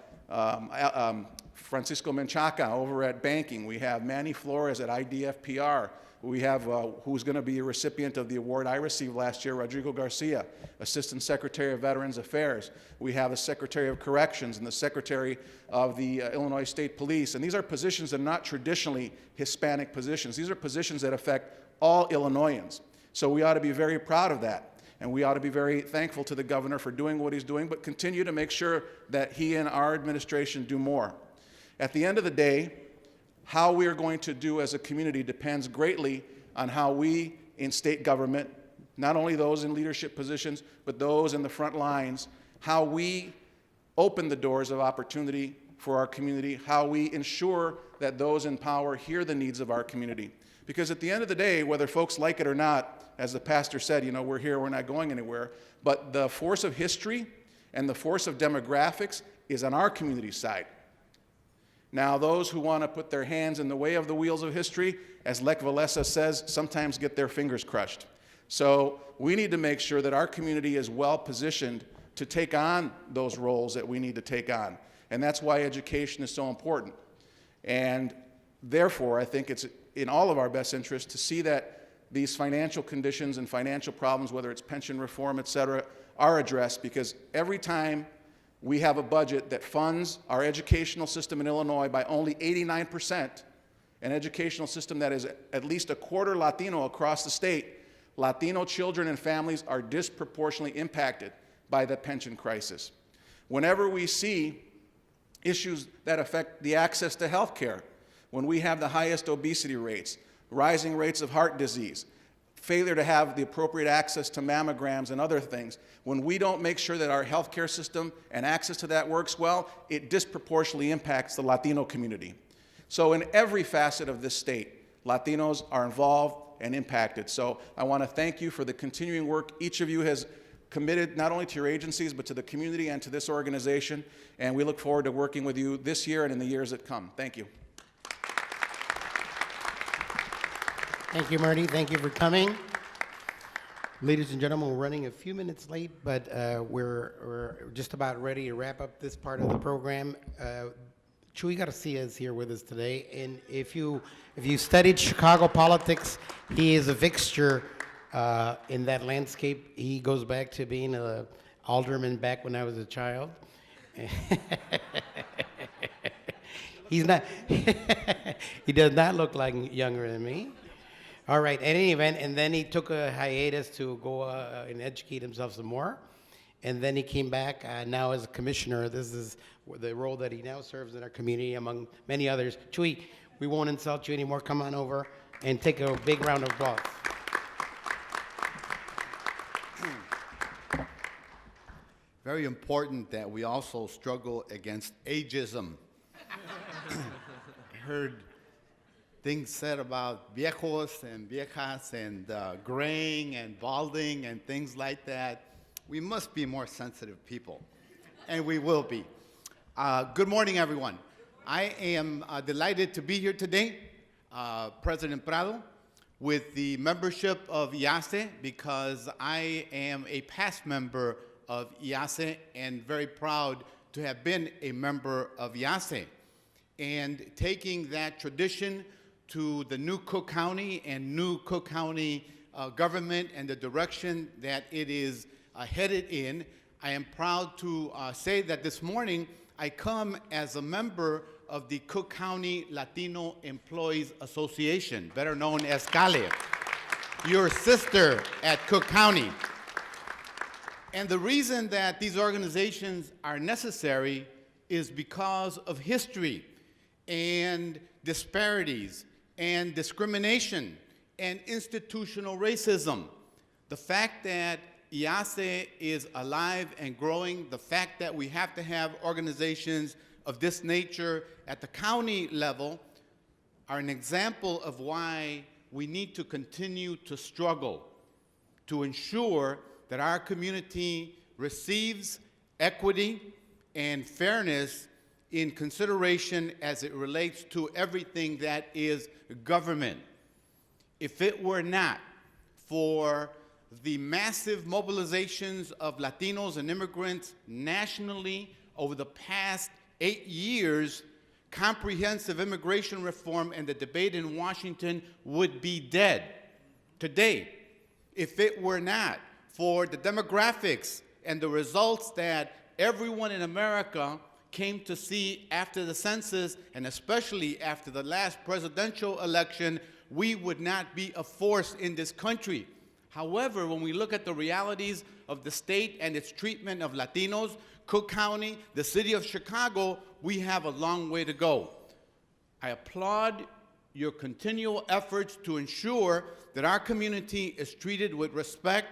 Francisco Menchaca over at Banking. We have Manny Flores at IDFPR. We have who's going to be a recipient of the award I received last year, Rodrigo Garcia, Assistant Secretary of Veterans Affairs. We have the Secretary of Corrections and the Secretary of the Illinois State Police. And these are positions that are not traditionally Hispanic positions. These are positions that affect all Illinoisans. So we ought to be very proud of that. And we ought to be very thankful to the governor for doing what he's doing, but continue to make sure that he and our administration do more. At the end of the day, how we are going to do as a community depends greatly on how we in state government, not only those in leadership positions, but those in the front lines, how we open the doors of opportunity for our community, how we ensure that those in power hear the needs of our community. Because at the end of the day, whether folks like it or not, as the pastor said, you know, we're here, we're not going anywhere, but the force of history and the force of demographics is on our community side. Now, those who want to put their hands in the way of the wheels of history, as Lech Walesa says, sometimes get their fingers crushed. So we need to make sure that our community is well positioned to take on those roles that we need to take on. And that's why education is so important. And therefore, I think it's in all of our best interest to see that these financial conditions and financial problems, whether it's pension reform, et cetera, are addressed, because every time we have a budget that funds our educational system in Illinois by only 89%, an educational system that is at least a quarter Latino across the state, Latino children and families are disproportionately impacted by the pension crisis. Whenever we see issues that affect the access to health care, when we have the highest obesity rates, rising rates of heart disease, failure to have the appropriate access to mammograms and other things, when we don't make sure that our healthcare system and access to that works well, it disproportionately impacts the Latino community. So in every facet of this state, Latinos are involved and impacted. So I want to thank you for the continuing work each of you has committed, not only to your agencies, but to the community and to this organization. And we look forward to working with you this year and in the years that come. Thank you. Thank you, Marty. Thank you for coming. Ladies and gentlemen, we're running a few minutes late, but we're just about ready to wrap up this part of the program. Chuy Garcia is here with us today, and if you studied Chicago politics, he is a fixture in that landscape. He goes back to being an alderman back when I was a child. He's not. He does not look like younger than me. All right, at any event, and then he took a hiatus to go and educate himself some more. And then he came back now as a commissioner. This is the role that he now serves in our community, among many others. Chuy, we won't insult you anymore. Come on over and take a big round of applause. very important that we also struggle against ageism. I heard things said about viejos and viejas and graying and balding and things like that. We must be more sensitive people, and we will be. Good morning, everyone. I am delighted to be here today, President Prado, with the membership of IAHSE, because I am a past member of IAHSE and very proud to have been a member of IAHSE. And taking that tradition to the new Cook County and new Cook County government and the direction that it is headed in, I am proud to say that this morning I come as a member of the Cook County Latino Employees Association, better known as CALE, your sister at Cook County. And the reason that these organizations are necessary is because of history and disparities and discrimination and institutional racism. The fact that IAHSE is alive and growing, the fact that we have to have organizations of this nature at the county level are an example of why we need to continue to struggle to ensure that our community receives equity and fairness in consideration as it relates to everything that is government. If it were not for the massive mobilizations of Latinos and immigrants nationally over the past 8 years, comprehensive immigration reform and the debate in Washington would be dead today. If it were not for the demographics and the results that everyone in America came to see after the census, and especially after the last presidential election, we would not be a force in this country. However, when we look at the realities of the state and its treatment of Latinos, Cook County, the city of Chicago, we have a long way to go. I applaud your continual efforts to ensure that our community is treated with respect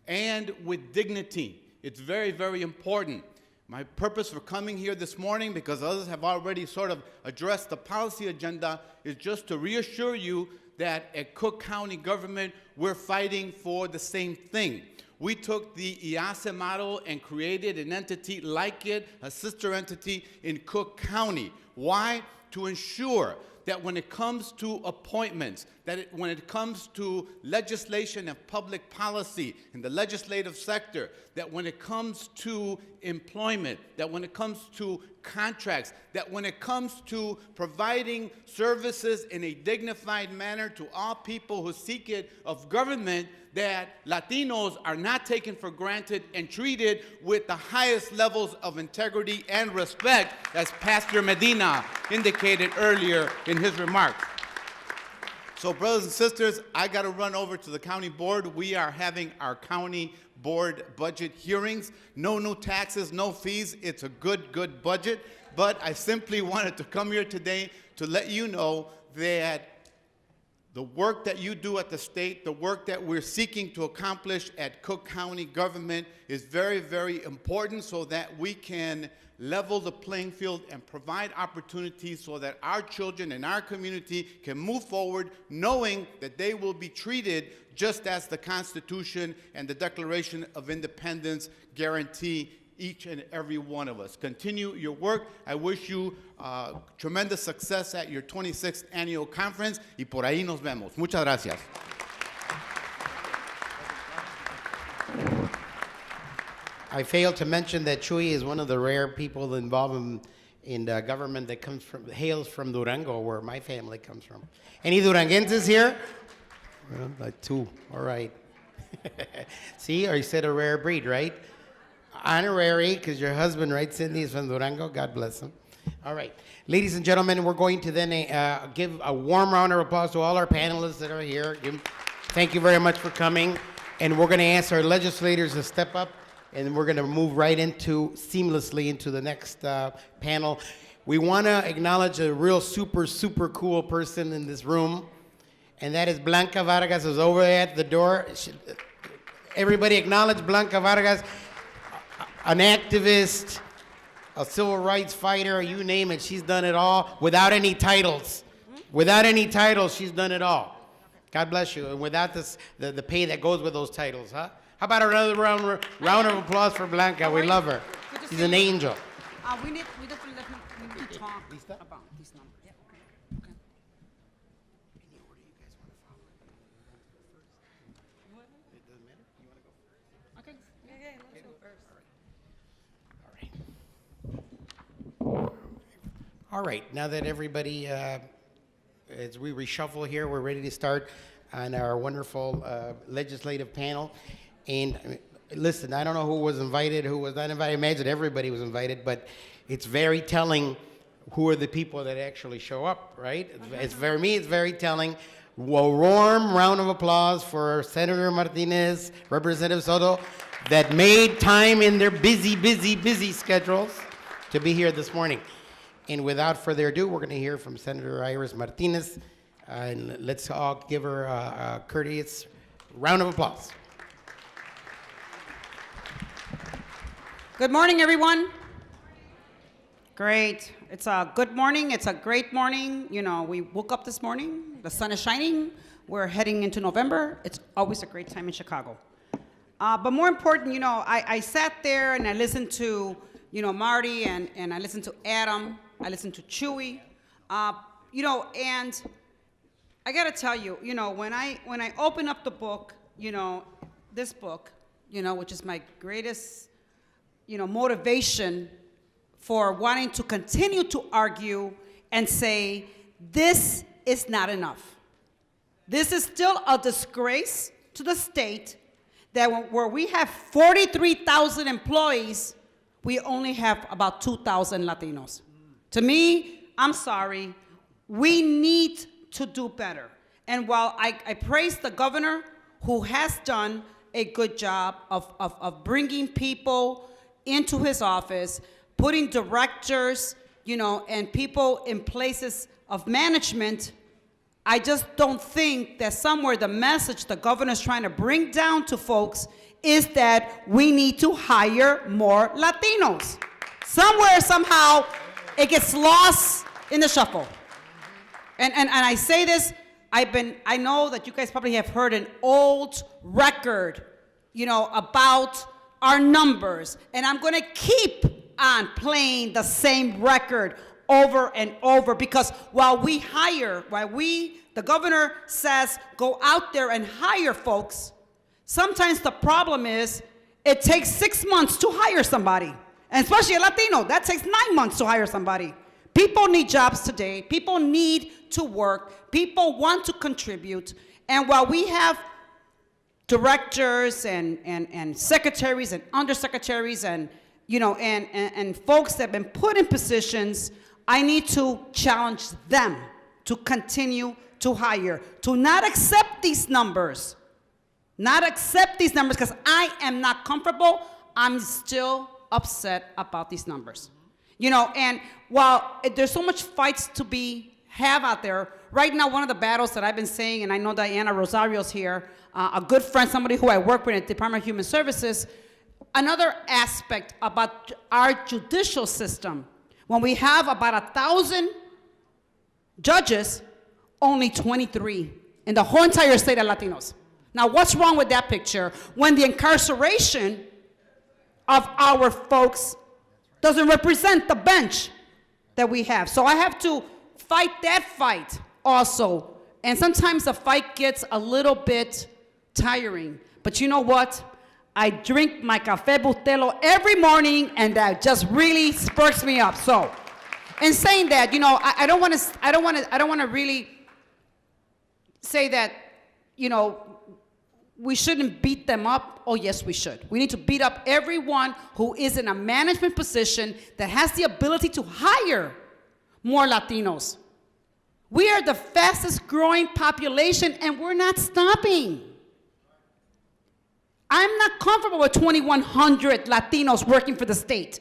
and with dignity. It's very, very important. My purpose for coming here this morning, because others have already sort of addressed the policy agenda, is just to reassure you that at Cook County government, we're fighting for the same thing. We took the IAHSE model and created an entity like it, a sister entity in Cook County. Why? To ensure that when it comes to appointments, when it comes to legislation and public policy in the legislative sector, that when it comes to employment, that when it comes to contracts, that when it comes to providing services in a dignified manner to all people who seek it of government, that Latinos are not taken for granted and treated with the highest levels of integrity and respect, as Pastor Medina indicated earlier in his remarks. So brothers and sisters, I got to run over to the county board. We are having our county board budget hearings. No new taxes, no fees. It's a good budget. But I simply wanted to come here today to let you know that the work that you do at the state, the work that we're seeking to accomplish at Cook County government is very, very important so that we can level the playing field and provide opportunities so that our children and our community can move forward knowing that they will be treated just as the Constitution and the Declaration of Independence guarantee each and every one of us. Continue your work. I wish you tremendous success at your 26th annual conference, y por ahí nos vemos. Muchas gracias. I failed to mention that Chuy is one of the rare people involved in the government that hails from Durango, where my family comes from. Any Duranguenses here? Well, like two. All right. See, I said a rare breed, right? Honorary, because your husband, right, Cindy, is from Durango. God bless him. All right. Ladies and gentlemen, we're going to then give a warm round of applause to all our panelists that are here. Thank you very much for coming. And we're going to ask our legislators to step up, and we're going to move right seamlessly into the next panel. We want to acknowledge a real super cool person in this room, and that is Blanca Vargas, who's over there at the door. Everybody acknowledge Blanca Vargas. an activist, a civil rights fighter, you name it, she's done it all without any titles. Without any titles, she's done it all. God bless you. And without the pay that goes with those titles, huh? How about another round of applause for Blanca? We love her. She's an angel. We need to talk about these numbers. Yeah, okay. Okay. Yeah, let's go first. All right, now that everybody, as we reshuffle here, we're ready to start on our wonderful legislative panel. And listen, I don't know who was invited, who was not invited. I imagine everybody was invited, but it's very telling who are the people that actually show up, right? It's for me, it's very telling. A warm round of applause for Senator Martinez, Representative Soto, that made time in their busy schedules to be here this morning. And without further ado, we're going to hear from Senator Iris Martinez. And let's all give her a courteous round of applause. Good morning, everyone. Great. It's a good morning. It's a great morning. You know, we woke up this morning. The sun is shining. We're heading into November. It's always a great time in Chicago. But more important, you know, I sat there and I listened to, you know, Marty and I listened to Adam. I listened to Chewy. You know, and I got to tell you, you know, when I open up the book, you know, this book, you know, which is my greatest, you know, motivation for wanting to continue to argue and say, this is not enough. This is still a disgrace to the state that where we have 43,000 employees, we only have about 2,000 Latinos. To me, I'm sorry, we need to do better. And while I praise the governor who has done a good job of bringing people into his office, putting directors, you know, and people in places of management, I just don't think that somewhere the message the governor's trying to bring down to folks is that we need to hire more Latinos. Somewhere, somehow, it gets lost in the shuffle. And I say this, I know that you guys probably have heard an old record, you know, about our numbers, and I'm gonna keep on playing the same record over and over, because while the governor says go out there and hire folks, sometimes the problem is it takes 6 months to hire somebody, and especially a Latino, that takes 9 months to hire somebody. People need jobs today, people need to work, people want to contribute, and while we have directors and secretaries and undersecretaries and, you know, and folks that have been put in positions, I need to challenge them to continue to hire, to not accept these numbers, because I am not comfortable. I'm still upset about these numbers. You know, and while there's so much fights to have out there, right now one of the battles that I've been saying, and I know Diana Rosario's here, a good friend, somebody who I work with at the Department of Human Services, another aspect about our judicial system, when we have about 1,000 judges, only 23 in the whole entire state of Latinos. Now, what's wrong with that picture when the incarceration of our folks doesn't represent the bench that we have? So I have to fight that fight also. And sometimes the fight gets a little bit tiring. But you know what? I drink my Café Bustelo every morning, and that just really spurs me up. So, in saying that, you know, I don't want to really say that, you know, we shouldn't beat them up. Oh, yes, we should. We need to beat up everyone who is in a management position that has the ability to hire more Latinos. We are the fastest growing population, and we're not stopping. I'm not comfortable with 2,100 Latinos working for the state.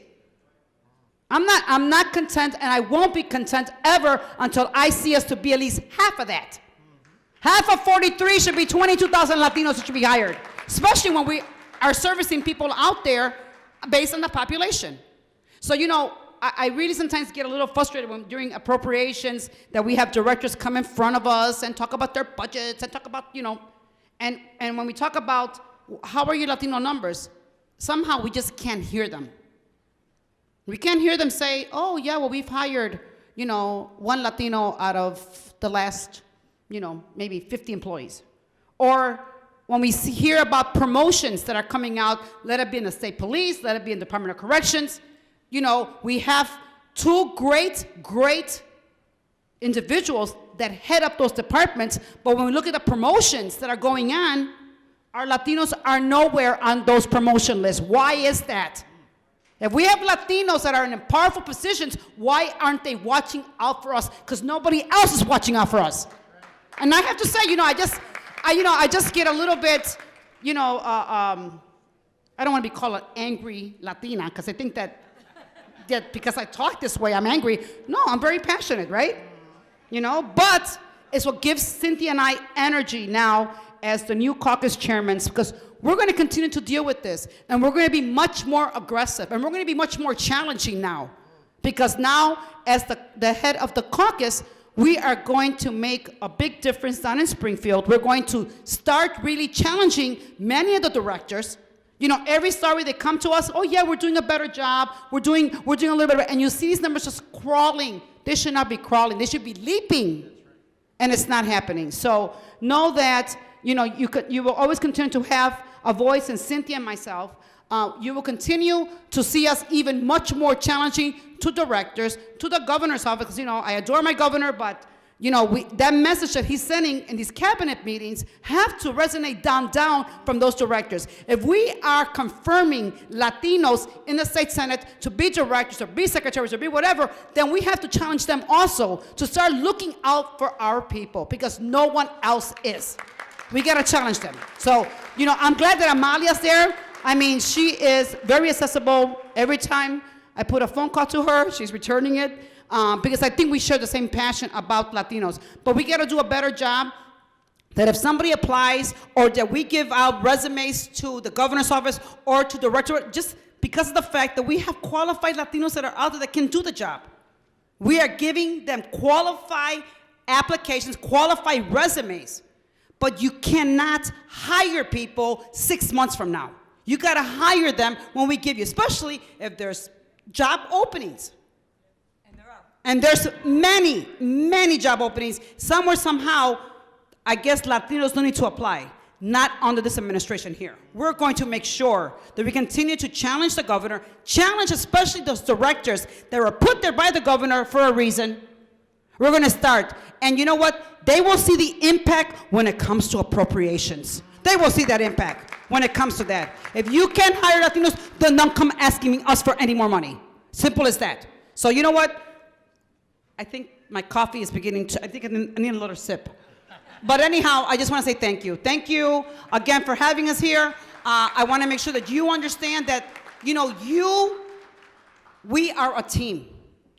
I'm not content, and I won't be content ever until I see us to be at least half of that. Half of 43 should be 22,000 Latinos that should be hired, especially when we are servicing people out there based on the population. So, I really sometimes get a little frustrated when during appropriations that we have directors come in front of us and talk about their budgets and talk about, and when we talk about how are your Latino numbers, somehow we just can't hear them. We can't hear them say, oh, yeah, well, we've hired, one Latino out of the last, maybe 50 employees. Or when we hear about promotions that are coming out, let it be in the state police, let it be in the Department of Corrections, we have two great individuals that head up those departments, but when we look at the promotions that are going on, our Latinos are nowhere on those promotion lists. Why is that? If we have Latinos that are in powerful positions, why aren't they watching out for us? Because nobody else is watching out for us. And I have to say, I just get a little bit, I don't want to be called an angry Latina, because I think that because I talk this way, I'm angry. No, I'm very passionate, right? But it's what gives Cynthia and I energy now as the new caucus chairmen, because we're going to continue to deal with this, and we're going to be much more aggressive, and we're going to be much more challenging now, because now, as the head of the caucus, we are going to make a big difference down in Springfield. We're going to start really challenging many of the directors. Every story they come to us, oh yeah, we're doing a better job, we're doing a little better, and you see these numbers just crawling. They should not be crawling, they should be leaping, and it's not happening. So know that, you will always continue to have a voice in Cynthia and myself. You will continue to see us even much more challenging to directors, to the governor's office, because, I adore my governor, but, that message that he's sending in these cabinet meetings have to resonate down from those directors. If we are confirming Latinos in the state Senate to be directors, or be secretaries, or be whatever, then we have to challenge them also to start looking out for our people, because no one else is. We got to challenge them. So, I'm glad that Amalia's there. I mean, she is very accessible. Every time I put a phone call to her, she's returning it, because I think we share the same passion about Latinos. But we got to do a better job that if somebody applies, or that we give out resumes to the governor's office or to the director, just because of the fact that we have qualified Latinos that are out there that can do the job. We are giving them qualified applications, qualified resumes. But you cannot hire people 6 months from now. You got to hire them when we give you, especially if there's job openings. And there's many job openings. Somewhere, somehow, I guess Latinos don't need to apply. Not under this administration here. We're going to make sure that we continue to challenge the governor, challenge especially those directors that were put there by the governor for a reason. We're going to start. And you know what? They will see the impact when it comes to appropriations. They will see that impact when it comes to that. If you can't hire Latinos, then don't come asking us for any more money. Simple as that. So you know what? I think my coffee is beginning to, I think I need a little sip. But anyhow, I just want to say thank you. Thank you again for having us here. I want to make sure that you understand that, we are a team.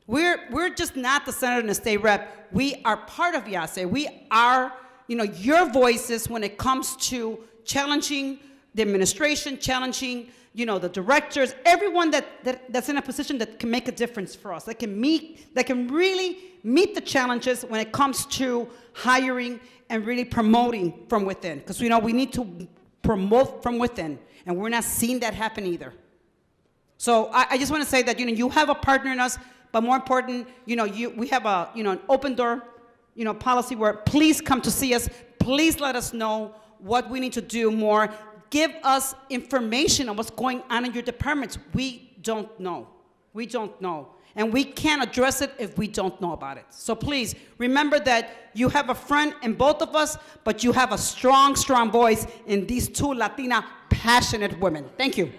We're just not the senator and the state rep. We are part of IAHSE. We are, your voices when it comes to challenging the administration, challenging, the directors, everyone that's in a position that can make a difference for us, that can really meet the challenges when it comes to hiring and really promoting from within. Because we need to promote from within, and we're not seeing that happen either. So I just want to say that you have a partner in us. But more important, we have a, an open door, policy where please come to see us. Please let us know what we need to do more. Give us information on what's going on in your departments. We don't know. We don't know. And we can't address it if we don't know about it. So please, remember that you have a friend in both of us, but you have a strong voice in these two Latina passionate women. Thank you.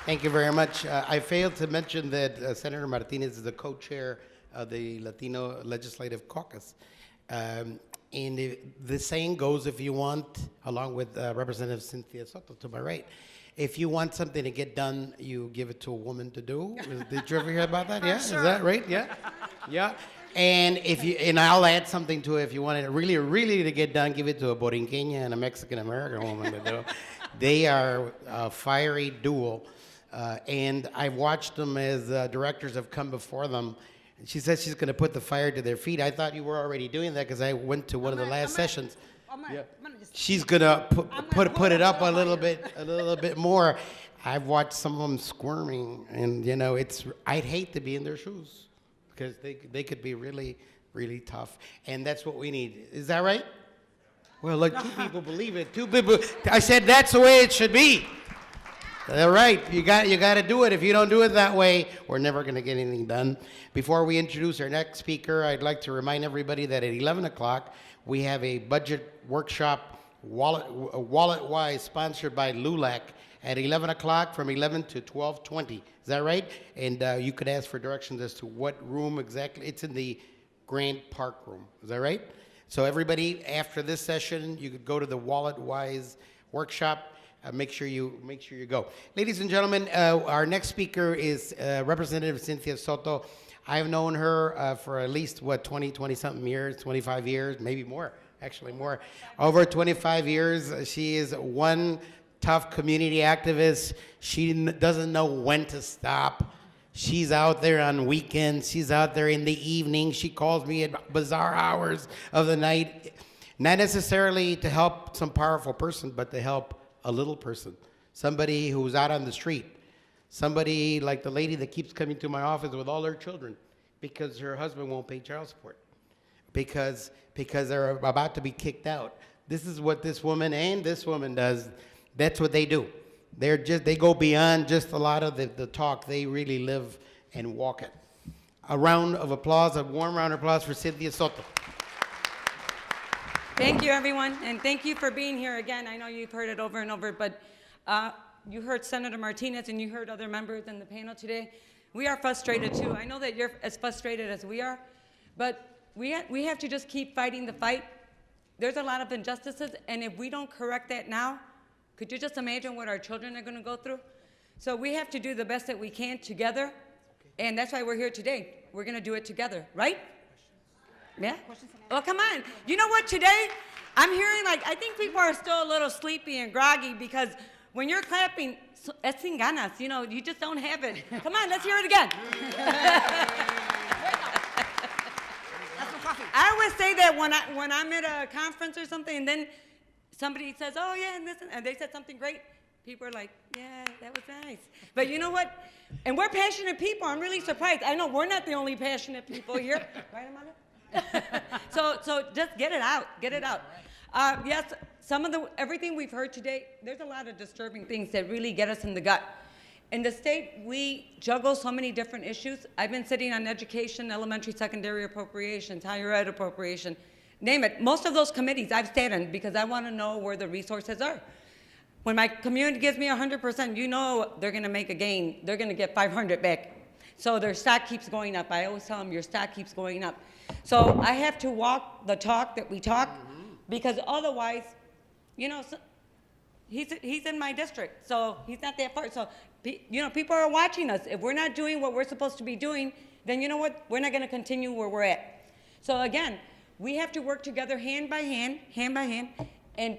Thank you very much. I failed to mention that Senator Martinez is the co-chair of the Latino Legislative Caucus. And the saying goes, if you want, along with Representative Cynthia Soto to my right, if you want something to get done, you give it to a woman to do. Did you ever hear about that? Yeah, sure. Is that right? Yeah, yeah. And and I'll add something to it. If you want it really to get done, give it to a Borinqueña and a Mexican American woman to do. They are a fiery duo, and I've watched them as directors have come before them. She says she's going to put the fire to their feet. I thought you were already doing that because I went to one of the last sessions. She's going to put it up a little bit more. I've watched some of them squirming, and you know, I'd hate to be in their shoes because they could be really, really tough, and that's what we need. Is that right? Well, look, two people believe it. Two people. I said that's the way it should be. All right, you got to do it. If you don't do it that way, we're never going to get anything done. Before we introduce our next speaker, I'd like to remind everybody that at 11 o'clock we have a budget workshop, wallet-wise, sponsored by LULAC at 11 o'clock from 11 to 12:20. Is that right? And you could ask for directions as to what room exactly. It's in the Grand Park room. Is that right? So everybody, after this session, you could go to the wallet-wise workshop. Make sure you go. Ladies and gentlemen, our next speaker is Representative Cynthia Soto. I've known her for at least, 20-something years, 25 years, maybe more, actually more. Over 25 years, she is one tough community activist. She doesn't know when to stop. She's out there on weekends. She's out there in the evening. She calls me at bizarre hours of the night, not necessarily to help some powerful person, but to help a little person, somebody who's out on the street, somebody like the lady that keeps coming to my office with all her children because her husband won't pay child support, because they're about to be kicked out. This is what this woman and this woman does. That's what they do. They go beyond just a lot of the talk. They really live and walk it. A round of applause, a warm round of applause for Cynthia Soto. Thank you, everyone, and thank you for being here again. I know you've heard it over and over, but you heard Senator Martinez and you heard other members in the panel today. We are frustrated, too. I know that you're as frustrated as we are, but we have to just keep fighting the fight. There's a lot of injustices, and if we don't correct that now, could you just imagine what our children are going to go through? So we have to do the best that we can together, and that's why we're here today. We're going to do it together, right? Yeah? Well, come on. You know what, today, I'm hearing, I think people are still a little sleepy and groggy because when you're clapping, es sin ganas, you just don't have it. Come on, let's hear it again. I always say that when I'm at a conference or something, and then somebody says, oh, yeah, and they said something great, people are like, yeah, that was nice. But you know what? And we're passionate people. I'm really surprised. I know we're not the only passionate people here. Right, Amanda? So just get it out. Yes, everything we've heard today, there's a lot of disturbing things that really get us in the gut. In the state, we juggle so many different issues. I've been sitting on education, elementary, secondary appropriations, higher ed appropriation, name it. Most of those committees I've sat in because I want to know where the resources are. When my community gives me 100%, they're going to make a gain. They're going to get 500 back. So their stock keeps going up. I always tell them your stock keeps going up. So I have to walk the talk that we talk because otherwise, he's in my district, so he's not that far. So, people are watching us. If we're not doing what we're supposed to be doing, then you know what? We're not going to continue where we're at. So again, we have to work together hand by hand, and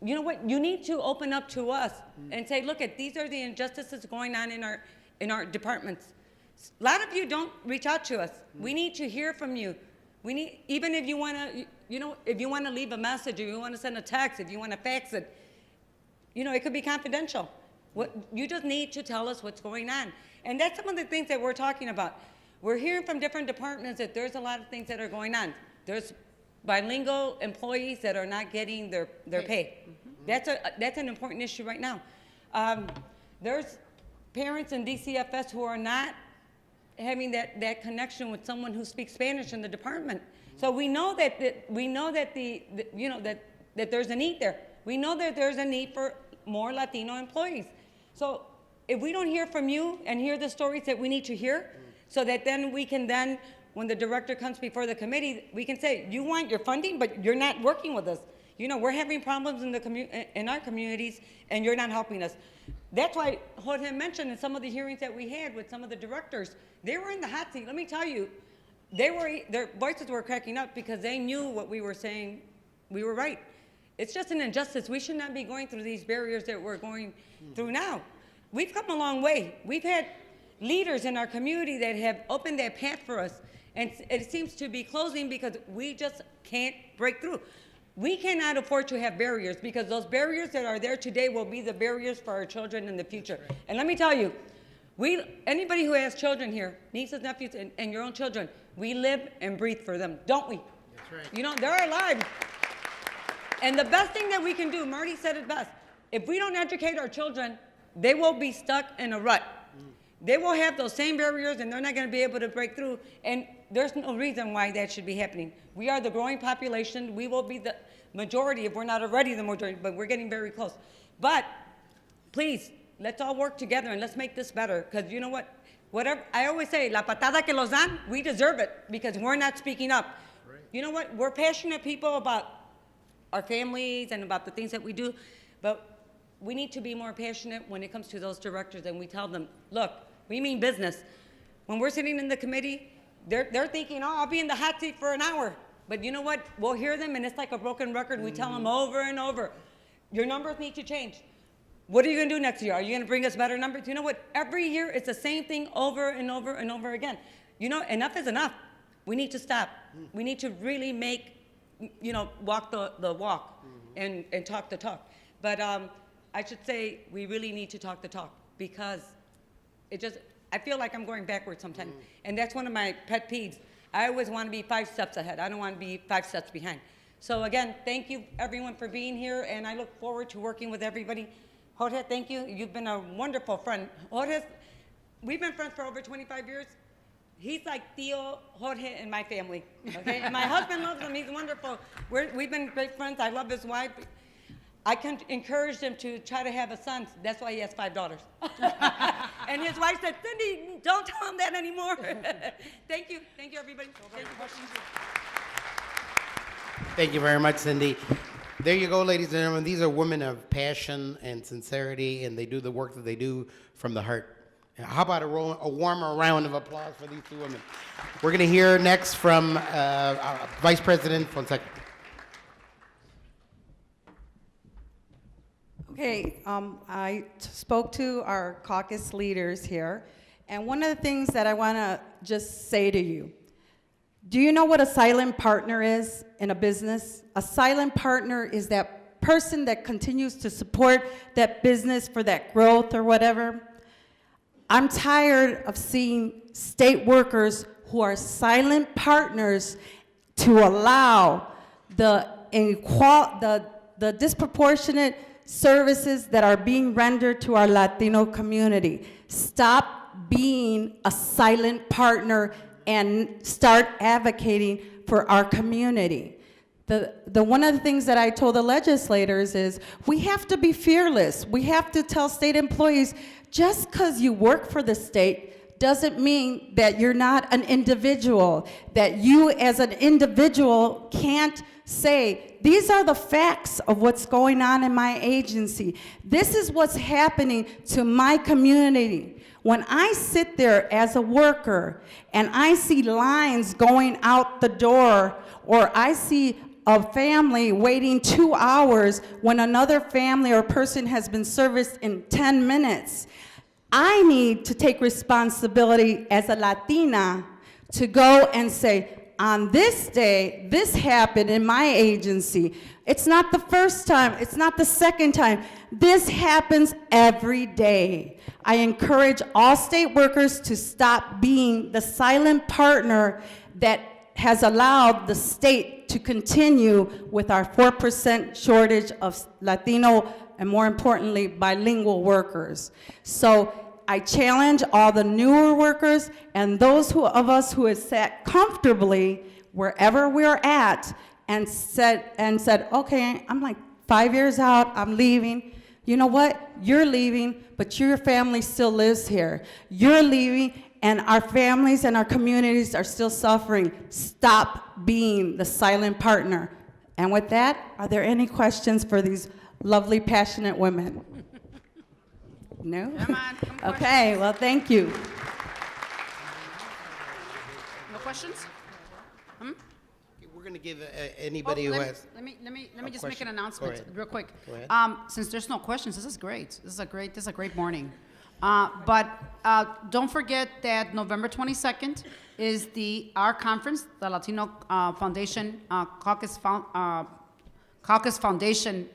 you know what? You need to open up to us and say, look, these are the injustices going on in our departments. A lot of you don't reach out to us. We need to hear from you. Even if you want to, if you want to leave a message, or you want to send a text, if you want to fax it, it could be confidential. You just need to tell us what's going on. And that's some of the things that we're talking about. We're hearing from different departments that there's a lot of things that are going on. There's bilingual employees that are not getting their pay. That's an important issue right now. There's parents in DCFS who are not having that connection with someone who speaks Spanish in the department. So we know that that there's a need there. We know that there's a need for more Latino employees. So if we don't hear from you and hear the stories that we need to hear, so that then we can when the director comes before the committee, we can say, you want your funding, but you're not working with us. We're having problems in our communities, and you're not helping us. That's why Jorge mentioned in some of the hearings that we had with some of the directors, they were in the hot seat. Let me tell you, their voices were cracking up because they knew what we were saying, we were right. It's just an injustice. We should not be going through these barriers that we're going through now. We've come a long way. We've had leaders in our community that have opened that path for us, and it seems to be closing because we just can't break through. We cannot afford to have barriers because those barriers that are there today will be the barriers for our children in the future. And let me tell you, anybody who has children here, nieces, nephews, and your own children, we live and breathe for them, don't we? That's right. You know, they're our lives. And the best thing that we can do, Marty said it best, if we don't educate our children, they will be stuck in a rut. They will have those same barriers and they're not going to be able to break through. And there's no reason why that should be happening. We are the growing population. We will be the majority if we're not already the majority, but we're getting very close. But please, let's all work together and let's make this better. Because you know what? Whatever I always say, la patada que los dan, we deserve it because we're not speaking up. Right. You know what? We're passionate people about our families and about the things that we do, but we need to be more passionate when it comes to those directors and we tell them, look, we mean business. When we're sitting in the committee, they're thinking, oh, I'll be in the hot seat for an hour. But you know what? We'll hear them and it's like a broken record. We tell them over and over, your numbers need to change. What are you gonna do next year? Are you gonna bring us better numbers? You know what? Every year it's the same thing over and over and over again. You know, enough is enough. We need to stop. We need to really make, you know, walk the walk and talk the talk. But I should say we really need to talk the talk because I feel like I'm going backwards sometimes. And that's one of my pet peeves. I always want to be 5 steps ahead. I don't want to be 5 steps behind. So again, thank you everyone for being here and I look forward to working with everybody. Jorge, thank you. You've been a wonderful friend. Jorge, we've been friends for over 25 years. He's like Theo, Jorge, in my family, okay? And my husband loves him. He's wonderful. We've been great friends. I love his wife. I encouraged him to try to have a son. That's why he has 5 daughters. And his wife said, Cindy, don't tell him that anymore. Thank you. Thank you, everybody. Thank you. Thank you very much, Cindy. There you go, ladies and gentlemen. These are women of passion and sincerity, and they do the work that they do from the heart. How about a warmer round of applause for these 2 women? We're going to hear next from Vice President Fonseca. Okay, I spoke to our caucus leaders here, and one of the things that I want to just say to you, do you know what a silent partner is in a business? A silent partner is that person that continues to support that business for that growth or whatever. I'm tired of seeing state workers who are silent partners to allow the disproportionate services that are being rendered to our Latino community. Stop being a silent partner and start advocating for our community. One of the things that I told the legislators is we have to be fearless. We have to tell state employees, just because you work for the state doesn't mean that you're not an individual, that you as an individual can't say, these are the facts of what's going on in my agency. This is what's happening to my community. When I sit there as a worker and I see lines going out the door, or I see a family waiting 2 hours when another family or person has been serviced in 10 minutes, I need to take responsibility as a Latina to go and say, on this day, this happened in my agency. It's not the first time, it's not the second time. This happens every day. I encourage all state workers to stop being the silent partner that has allowed the state to continue with our 4% shortage of Latino and, more importantly, bilingual workers. So I challenge all the newer workers and those of us who have sat comfortably wherever we're at and said, okay, I'm like 5 years out, I'm leaving. You know what? You're leaving, but your family still lives here. You're leaving, and our families and our communities are still suffering. Stop being the silent partner. And with that, are there any questions for these lovely, passionate women? No? Come on. Okay, well, thank you. No questions? we're going to give anybody who has. Let me a just make an question. announcement Go ahead. real quick. Go ahead. Since there's no questions, this is great. This is a great morning. But don't forget that November 22nd is our conference, the Latino Foundation Caucus Foundation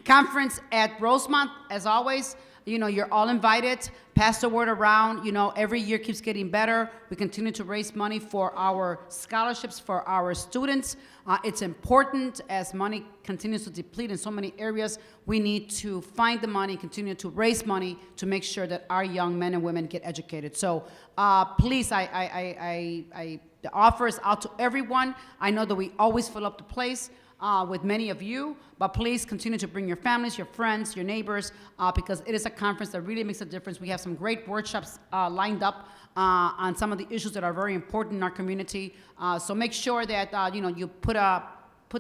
conference at Rosemont. As always, you're all invited. Pass the word around. Every year keeps getting better. We continue to raise money for our scholarships for our students. It's important as money continues to deplete in so many areas. We need to find the money, continue to raise money to make sure that our young men and women get educated. So please, the offer is out to everyone. I know that we always fill up the place with many of you, but please continue to bring your families, your friends, your neighbors, because it is a conference that really makes a difference. We have some great workshops lined up on some of the issues that are very important in our community. So make sure that you put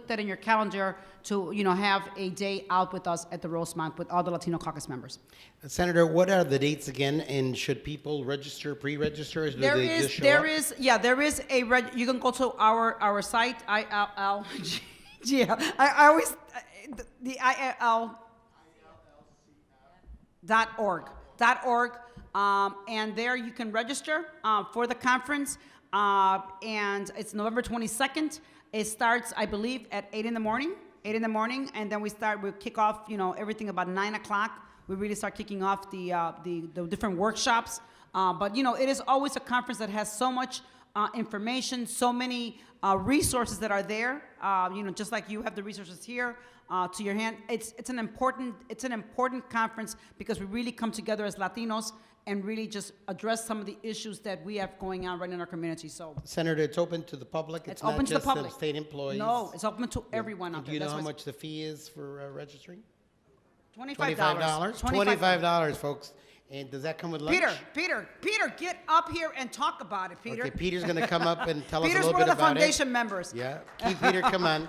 that in your calendar to have a day out with us at the Rosemont with all the Latino Caucus members. Senator, what are the dates again? And should people register, pre-register? Or do they just show up? There is you can go to our site, Yeah, I always, the IAHSE.org, and there you can register for the conference, and it's November 22nd. It starts, I believe, at 8 in the morning, and then we kick off, everything about 9 o'clock. We really start kicking off the different workshops, but it is always a conference that has so much information, so many resources that are there. Just like you have the resources here to your hand. It's an important conference because we really come together as Latinos and really just address some of the issues that we have going on right in our community. So, Senator, it's open to the public. It's not open to just the public. State employees. No, it's open to everyone out Do there. you know That's how why much the fee is for registering? $25. $25, folks. And does that come with lunch? Peter, get up here and talk about it, Peter. Okay, Peter's going to come up and tell us a Peter's little one bit of the about it. foundation members. Yeah, keep Peter, come on.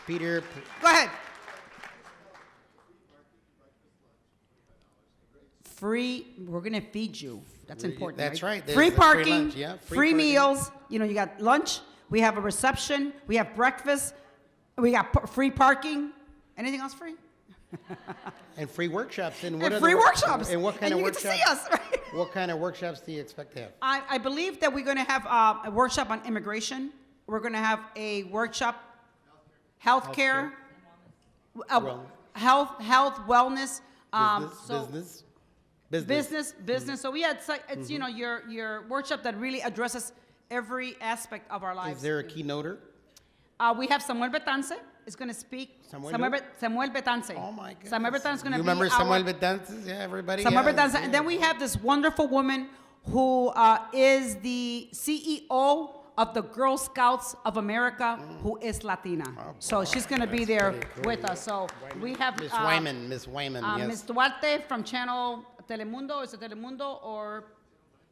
Peter. Go ahead. We're going to feed you. That's important. That's right. There's Free the free parking, lunch, yeah, free free parking. meals. You got lunch. We have a reception. We have breakfast. We got free parking. Anything else free? And free workshops. And free workshops. And what kind of you workshops? get to see us, right? What kind of workshops do you expect to have? I believe that we're going to have a workshop on immigration. We're going to have a workshop, healthcare, health, wellness. Business. So yeah, it's your workshop that really addresses every aspect of our lives. Is there a keynoter? We have Samuel Betance is going to speak. Samuel Betance. Oh my goodness. Samuel Betance is going to be remember Samuel Betance? Yeah, everybody. Samuel yeah, Betance. yeah. And then we have this wonderful woman who is the CEO of the Girl Scouts of America, who is Latina. Oh, so she's going to be there with us. So we have Miss Wyman, yes. Ms. Duarte from Channel Telemundo. Is it Telemundo or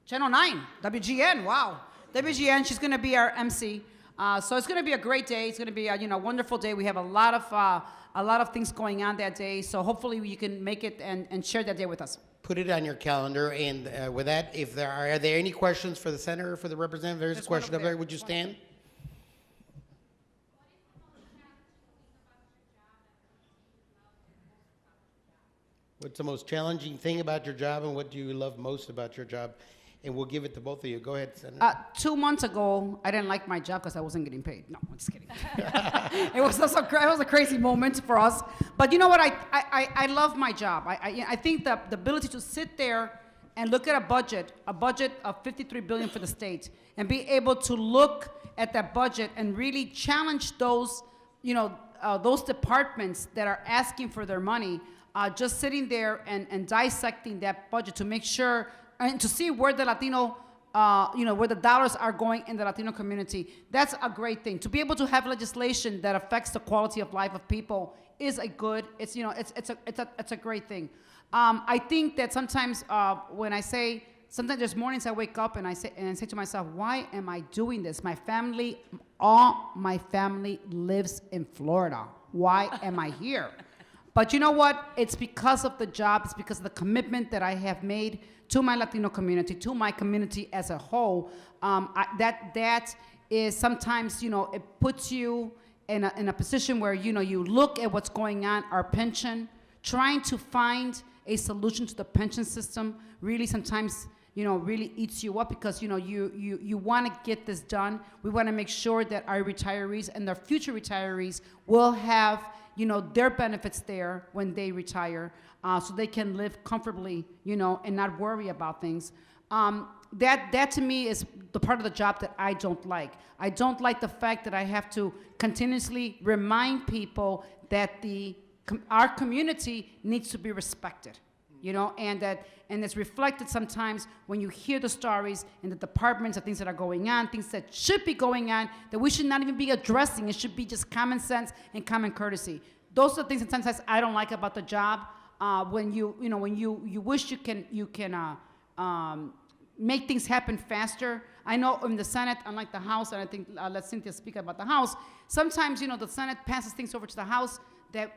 Channel 9? WGN. Wow. WGN. She's going to be our MC. So it's going to be a great day. It's going to be a wonderful day. We have a lot of things going on that day. So hopefully you can make it and share that day with us. Put it on your calendar. And with that, if are there any questions for the senator or for the representative? There's a question over there. Would you stand? What's the most challenging thing about your job, and what do you love most about your job? And we'll give it to both of you. Go ahead, Senator. 2 months ago, I didn't like my job because I wasn't getting paid. No, I'm just kidding. It was a crazy moment for us. But you know what? I love my job. I think the ability to sit there and look at a budget of $53 billion for the state, and be able to look at that budget and really challenge those departments that are asking for their money, just sitting there and dissecting that budget to make sure and to see where the Latino, where the dollars are going in the Latino community. That's a great thing. To be able to have legislation that affects the quality of life of people is it's a great thing. I think that sometimes sometimes there's mornings I wake up and I say to myself, why am I doing this? All my family lives in Florida. Why am I here? But you know what? It's because of the job. It's because of the commitment that I have made to my Latino community, to my community as a whole. That is sometimes, it puts you in a position where, you look at what's going on, our pension, trying to find a solution to the pension system really sometimes, really eats you up because, you want to get this done. We want to make sure that our retirees and their future retirees will have, their benefits there when they retire, so they can live comfortably, and not worry about things. That to me is the part of the job that I don't like. I don't like the fact that I have to continuously remind people that our community needs to be respected, and it's reflected sometimes when you hear the stories in the departments of things that are going on, things that should be going on, that we should not even be addressing. It should be just common sense and common courtesy. Those are the things that sometimes I don't like about the job. When you wish you can make things happen faster. I know in the Senate, unlike the House, and I think let Cynthia speak about the House, sometimes, the Senate passes things over to the House that,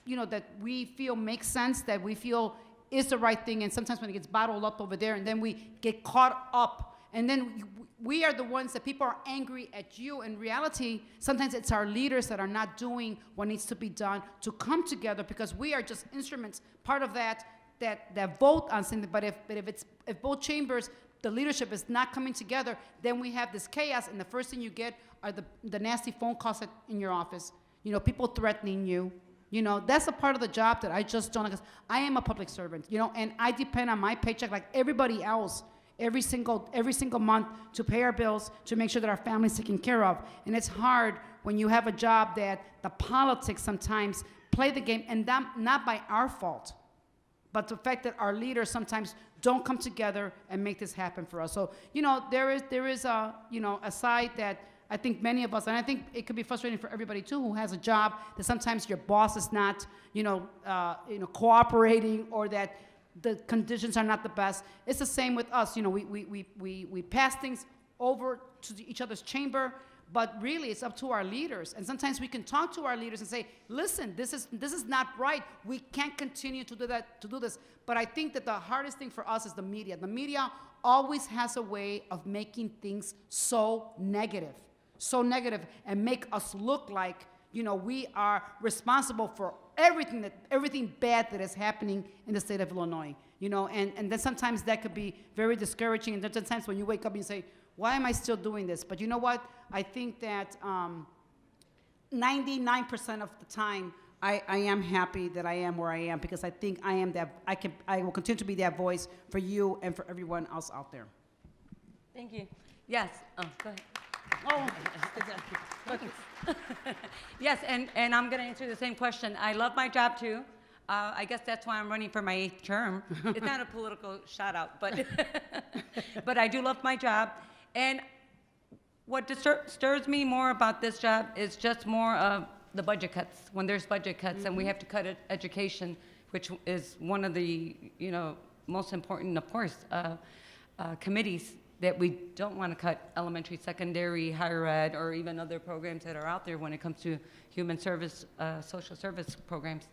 that we feel makes sense, that we feel is the right thing, and sometimes when it gets bottled up over there, and then we get caught up, and then we are the ones that people are angry at you. In reality, sometimes it's our leaders that are not doing what needs to be done to come together, because we are just instruments, part of that vote on something. But if both chambers, the leadership is not coming together, then we have this chaos, and the first thing you get are the nasty phone calls in your office, people threatening you. That's a part of the job that I just don't like. I am a public servant, and I depend on my paycheck like everybody else every single month to pay our bills, to make sure that our family's taken care of. And it's hard when you have a job that the politics sometimes play the game, and not by our fault, but the fact that our leaders sometimes don't come together and make this happen for us. So, there is a side that I think many of us, and I think it could be frustrating for everybody too, who has a job, that sometimes your boss is not, cooperating, or that the conditions are not the best. It's the same with us. We pass things over to each other's chamber, but really it's up to our leaders. And sometimes we can talk to our leaders and say, listen, this is not right. We can't continue to do this. But I think that the hardest thing for us is the media. The media always has a way of making things so negative, and make us look like, we are responsible for everything bad that is happening in the state of Illinois, and then sometimes that could be very discouraging. And there's times when you wake up and you say, why am I still doing this? But you know what? I think that 99% of the time, I am happy that I am where I am, because I think I am that. I will continue to be that voice for you and for everyone else out there. Thank you. Yes. Oh, go ahead. Oh, yes, and I'm going to answer the same question. I love my job too. I guess that's why I'm running for my 8th term. It's not a political shout out, but but I do love my job. And what stirs me more about this job is just more of the budget cuts. When there's budget cuts, and we have to cut education, which is one of the most important, of course, committees that we don't want to cut: elementary, secondary, higher ed, or even other programs that are out there when it comes to human service, social service programs.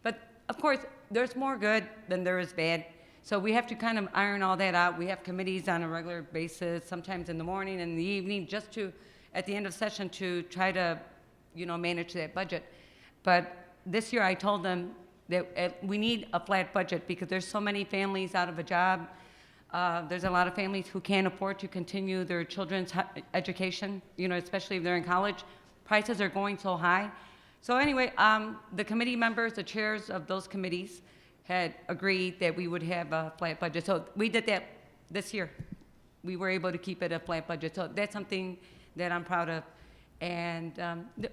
But of course, there's more good than there is bad. So we have to kind of iron all that out. We have committees on a regular basis, sometimes in the morning and in the evening, just to, at the end of session, to try to, manage that budget. But this year I told them that we need a flat budget, because there's so many families out of a job. There's a lot of families who can't afford to continue their children's education, especially if they're in college. Prices are going so high. So anyway, the committee members, the chairs of those committees, had agreed that we would have a flat budget. So we did that this year. We were able to keep it a flat budget. So that's something that I'm proud of. And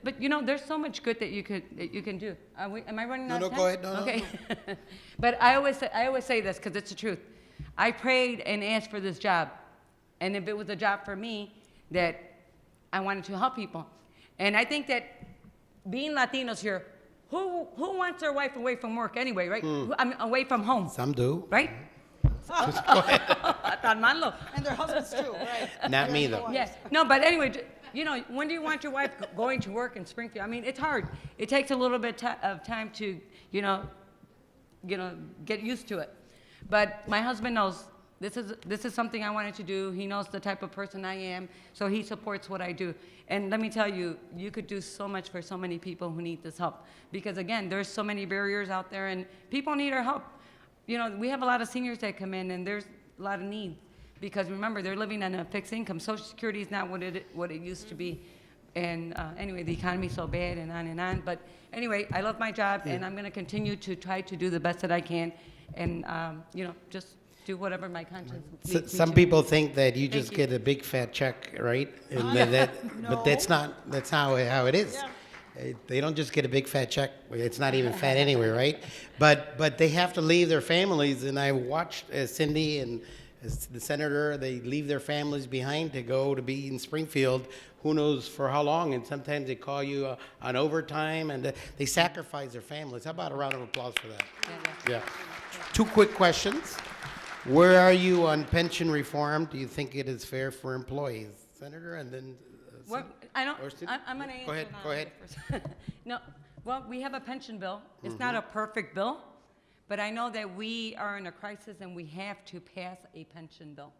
but there's so much good that you can do. Am I running out of time? No, go ahead. No, okay. No. But I always say this, because it's the truth. I prayed and asked for this job, and if it was a job for me, that I wanted to help people. And I think that being Latinos here, who wants their wife away from work anyway, right? I mean, away from home. Some do. Right? And their husbands too, right? Not me, though. Yes. No, but anyway, when do you want your wife going to work in Springfield? I mean, it's hard. It takes a little bit of time to, get used to it. But my husband knows this is something I wanted to do. He knows the type of person I am, so he supports what I do. And let me tell you, you could do so much for so many people who need this help. Because again, there's so many barriers out there, and people need our help. You know, we have a lot of seniors that come in, and there's a lot of needs. Because remember, they're living on a fixed income. Social Security is not what it used to be. And anyway, the economy's so bad and on and on. But anyway, I love my job, and I'm going to continue to try to do the best that I can. And, you know, just do whatever my conscience leads me Some to. people think that you just you. get a big fat check, right? And but that's not how it is. They don't just get a big fat check. It's not even fat anyway, right? But they have to leave their families. And I watched Cindy and as the senator, they leave their families behind to go to be in Springfield, who knows for how long, and sometimes they call you on overtime, and they sacrifice their families. How about a round of applause for that? Yeah. 2 quick questions. Where are you on pension reform? Do you think it is fair for employees? Senator, and then... Well, I don't, or Cindy? I'm going to answer Go ahead, that go ahead. first. No, well, we have a pension bill. It's not a perfect bill, but I know that we are in a crisis and we have to pass a pension bill.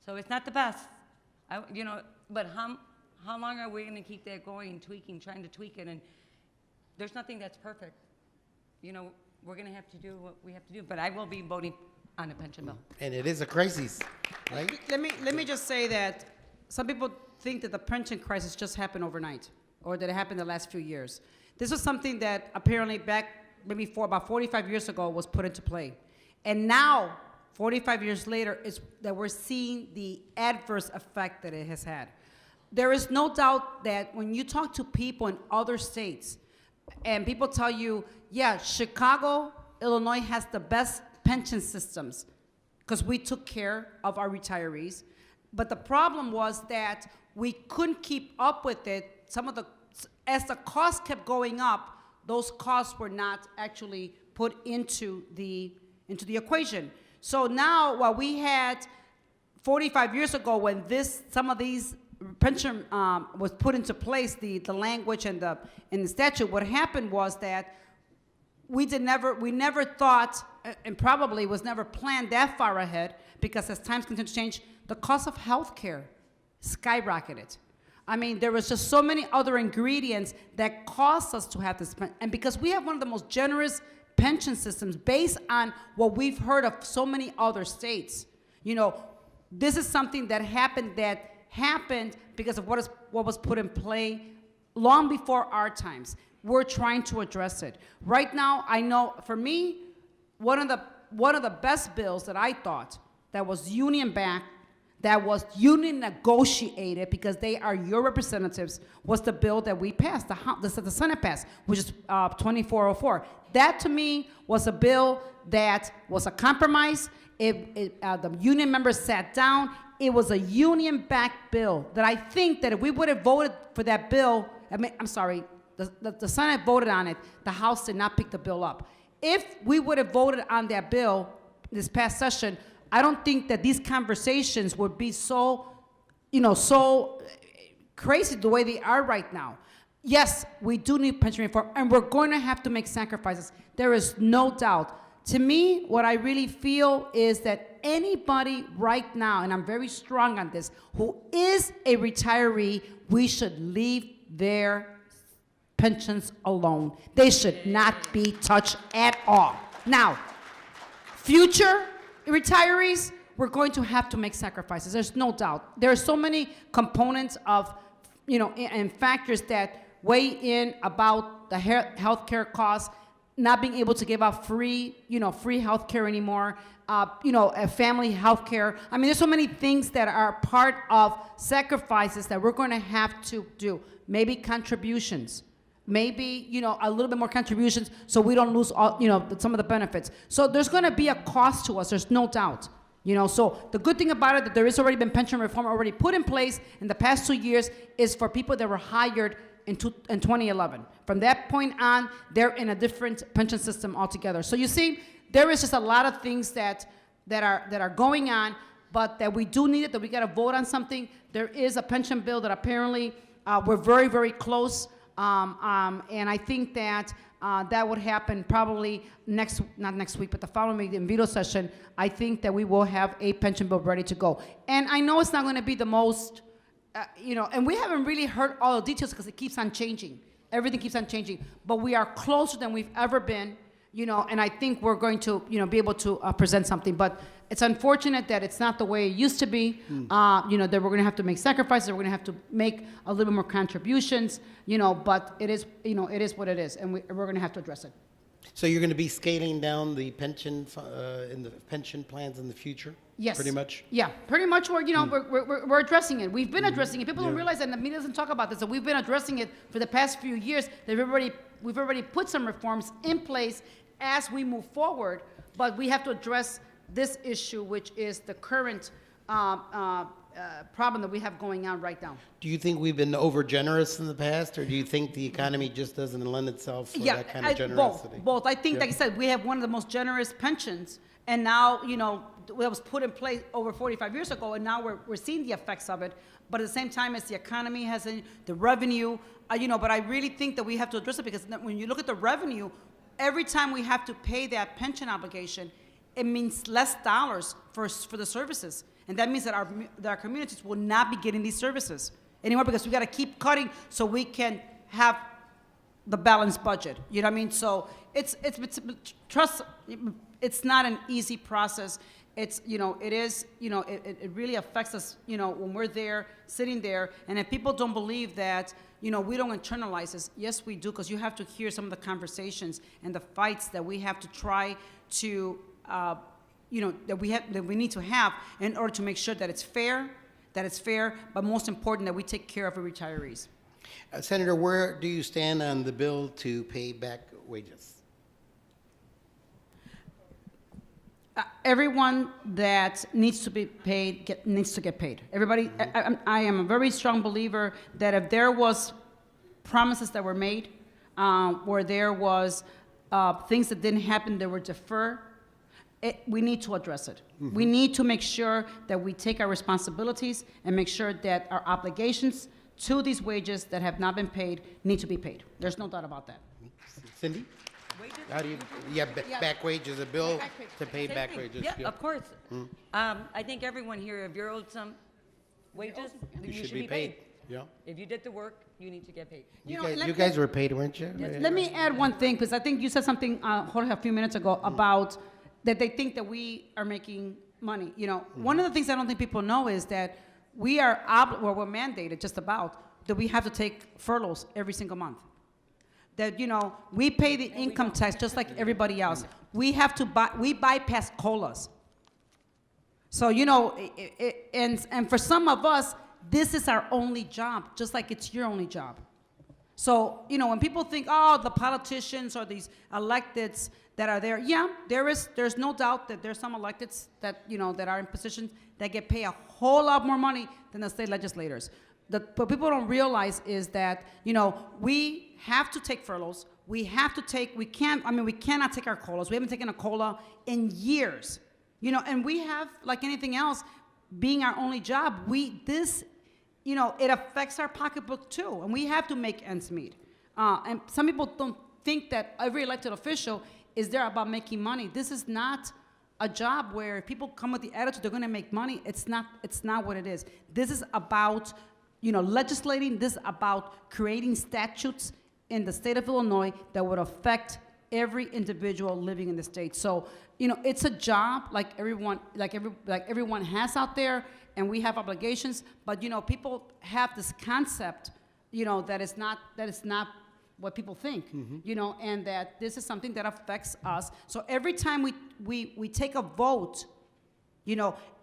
So it's not the best, you know, but how long are we going to keep that going, tweaking, trying to tweak it? And there's nothing that's perfect. You know, we're going to have to do what we have to do, but I will be voting on a pension bill. And it is a crisis, right? Let me just say that some people think that the pension crisis just happened overnight, or that it happened the last few years. This was something that apparently back maybe about 45 years ago was put into play. And now, 45 years later, is that we're seeing the adverse effect that it has had. There is no doubt that when you talk to people in other states, and people tell you, yeah, Chicago, Illinois has the best pension systems because we took care of our retirees. But the problem was that we couldn't keep up with it. As the costs kept going up, those costs were not actually put into the equation. So now, what we had 45 years ago, when some of these pension was put into place, the language and the statute, what happened was that we never thought, and probably was never planned that far ahead, because as times continue to change, the cost of health care skyrocketed. I mean, there was just so many other ingredients that caused us to have this, and because we have one of the most generous pension systems based on what we've heard of so many other states, you know, this is something that happened because of what was put in play long before our times. We're trying to address it. Right now, I know, for me, one of the best bills that I thought that was union-backed, that was union negotiated, because they are your representatives, was the bill that we passed, the Senate passed, which is 2404. That, to me, was a bill that was a compromise. The union members sat down. It was a union-backed bill that I think that if we would have voted for that bill, the Senate voted on it, the House did not pick the bill up. If we would have voted on that bill this past session, I don't think that these conversations would be so crazy the way they are right now. Yes, we do need pension reform, and we're going to have to make sacrifices. There is no doubt. To me, what I really feel is that anybody right now, and I'm very strong on this, who is a retiree, we should leave their pensions alone. They should not be touched at all. Now, future retirees, we're going to have to make sacrifices. There's no doubt. There are so many components of, and factors that weigh in about the health care costs, not being able to give out free health care anymore, family health care. I mean, there's so many things that are part of sacrifices that we're going to have to do. Maybe contributions. Maybe, a little bit more contributions so we don't lose all, some of the benefits. So there's going to be a cost to us. There's no doubt. So the good thing about it, that there has already been pension reform already put in place in the past 2 years, is for people that were hired in 2011. From that point on, they're in a different pension system altogether. So you see, there is just a lot of things that are going on, but that we do need it, that we got to vote on something. There is a pension bill that apparently we're very, very close And I think that that would happen probably not next week, but the following week, the veto session. I think that we will have a pension bill ready to go. And I know it's not going to be the most, and we haven't really heard all the details because it keeps on changing. Everything keeps on changing. But we are closer than we've ever been, and I think we're going to, be able to present something. But it's unfortunate that it's not the way it used to be, that we're going to have to make sacrifices, we're going to have to make a little bit more contributions, but it is, it is what it is, and we're going to have to address it. So you're going to be scaling down the pension in the pension plans in the future? Yes. Pretty much? Yeah, pretty much. We're addressing it. We've been addressing it. People don't realize that, and the media doesn't talk about this. So we've been addressing it for the past few years. We've already put some reforms in place as we move forward, but we have to address this issue, which is the current problem that we have going on right now. Do you think we've been over generous in the past, or do you think the economy just doesn't lend itself for that kind of generosity? Both. I think, like I said, we have one of the most generous pensions, and now, it was put in place over 45 years ago, and now we're seeing the effects of it. But at the same time, as the economy has the revenue, but I really think that we have to address it, because when you look at the revenue, every time we have to pay that pension obligation, it means less dollars for the services. And that means that our communities will not be getting these services anymore, because we got to keep cutting so we can have the balanced budget. You know what I mean? So trust, it's not an easy process. It really affects us, when we're there, sitting there. And if people don't believe that, we don't internalize this, yes, we do, because you have to hear some of the conversations and the fights that we have to try to, that we need to have in order to make sure that it's fair, but most important, that we take care of our retirees. Senator, where do you stand on the bill to pay back wages? Everyone that needs to be paid needs to get paid. Everybody, I am a very strong believer that if there was promises that were made, where there was things that didn't happen that were deferred, we need to address it. We need to make sure that we take our responsibilities and make sure that our obligations to these wages that have not been paid need to be paid. There's no doubt about that. Cindy? How do you, back wages, a bill to pay back wages? Yeah, of course. I think everyone here, if you're owed some wages, you should be paid. Yeah. If you did the work, you need to get paid. You guys were paid, weren't you? Let me add one thing, because I think you said something, Jorge, a few minutes ago about that they think that we are making money. One of the things I don't think people know is that we're mandated just about that we have to take furloughs every single month. That, we pay the income tax just like everybody else. We bypass COLAs. So, and for some of us, this is our only job, just like it's your only job. So, when people think, oh, the politicians or these electeds that are there, yeah, there's no doubt that there's some electeds that, that are in positions that get paid a whole lot more money than the state legislators. What people don't realize is that, we have to take furloughs. We cannot take our COLAs. We haven't taken a COLA in years. And we have, like anything else, being our only job, it affects our pocketbook too. And we have to make ends meet. And some people don't think that every elected official is there about making money. This is not a job where people come with the attitude they're going to make money. It's not what it is. This is about legislating. This is about creating statutes in the state of Illinois that would affect every individual living in the state. So, it's a job like everyone has out there, and we have obligations. But people have this concept, that it's not what people think, and that this is something that affects us. So every time we take a vote,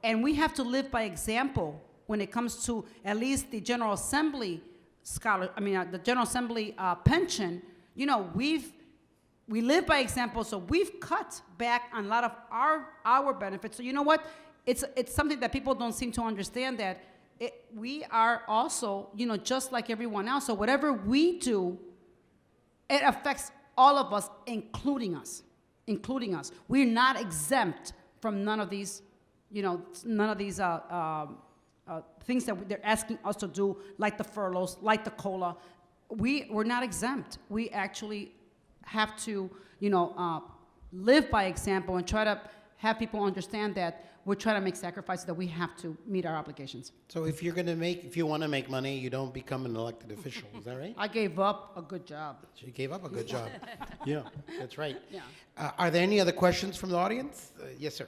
and we have to live by example when it comes to at least the General Assembly the General Assembly pension, we live by example, so we've cut back on a lot of our benefits. So you know what? It's something that people don't seem to understand, that we are also, just like everyone else. So whatever we do, it affects all of us, including us. We're not exempt from none of these, things that they're asking us to do, like the furloughs, like the COLA. we're not exempt. We actually have to, live by example and try to have people understand that we're trying to make sacrifices, that we have to meet our obligations. So if you want to make money, you don't become an elected official. Is that right? I gave up a good job. She gave up a good job. Yeah, that's right. Yeah. Are there any other questions from the audience? Yes, sir.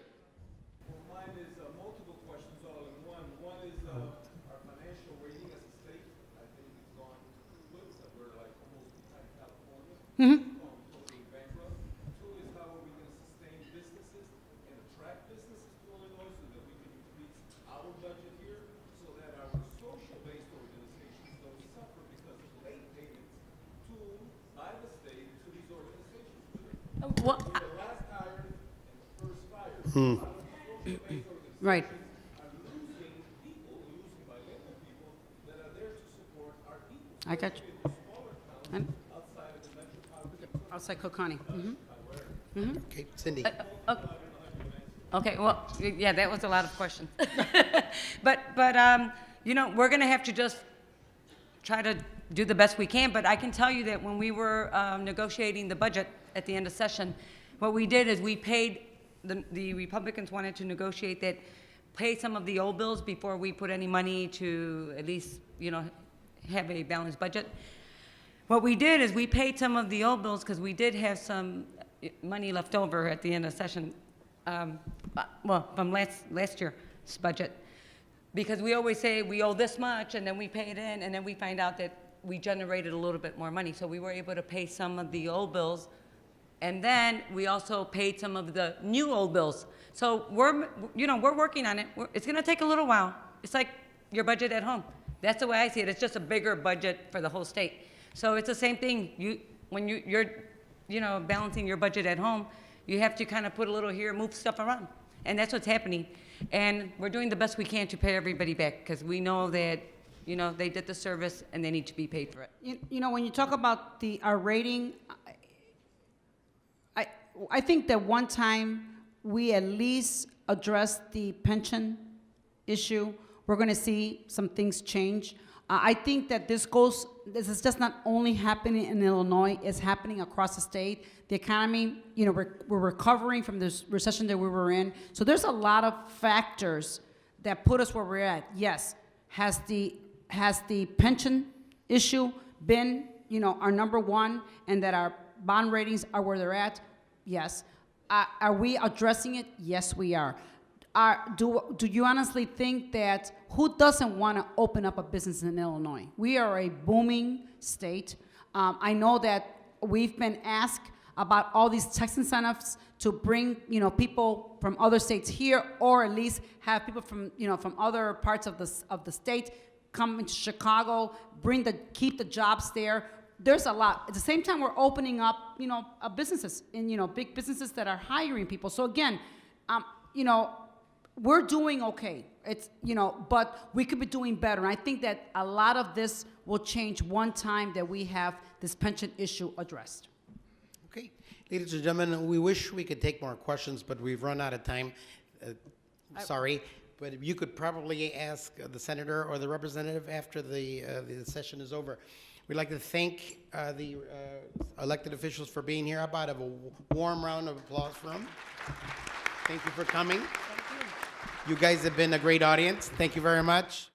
Mine is multiple questions all in one. One is our financial rating as a state. I think it's gone good. So we're like almost behind California. Totally bankrupt. Two is how are we going to sustain businesses and attract businesses to Illinois so that we can increase our budget here so that our social-based organizations don't suffer because of late payments by the state to these organizations. Well, The last hired and the first fired. A lot of social-based organizations Right. are losing people, losing bilingual people that are there to support our people. I got you. Smaller towns And outside of the metropolitan. outside Cook County. Okay, Cindy. okay, well, yeah, that was a lot of questions. but we're going to have to just try to do the best we can. But I can tell you that when we were negotiating the budget at the end of session, what we did is we paid, the Republicans wanted to negotiate that, pay some of the old bills before we put any money to at least, have a balanced budget. What we did is we paid some of the old bills because we did have some money left over at the end of session, from last year's budget. Because we always say we owe this much and then we pay it in and then we find out that we generated a little bit more money. So we were able to pay some of the old bills, and then we also paid some of the new old bills. So we're working on it. It's going to take a little while. It's like your budget at home. That's the way I see it. It's just a bigger budget for the whole state. So it's the same thing. When you're balancing your budget at home, you have to kind of put a little here, move stuff around. And that's what's happening. And we're doing the best we can to pay everybody back because we know that, they did the service and they need to be paid for it. When you talk about our rating, I think that one time we at least address the pension issue, we're going to see some things change. I think that this is just not only happening in Illinois, it's happening across the state. The economy, we're recovering from this recession that we were in. So there's a lot of factors that put us where we're at. Yes, has the pension issue been, our number one, and that our bond ratings are where they're at? Yes. Are we addressing it? Yes, we are. Do you honestly think that who doesn't want to open up a business in Illinois? We are a booming state. I know that we've been asked about all these tax incentives to bring people from other states here, or at least have people from from other parts of the state come into Chicago, keep the jobs there. There's a lot. At the same time, we're opening up businesses and big businesses that are hiring people. So again, we're doing okay. It's, but we could be doing better. And I think that a lot of this will change one time that we have this pension issue addressed. Okay. Ladies and gentlemen, we wish we could take more questions, but we've run out of time. Sorry, but you could probably ask the senator or the representative after the session is over. We'd like to thank the elected officials for being here. How about a warm round of applause for them? Thank you for coming. You guys have been a great audience. Thank you very much.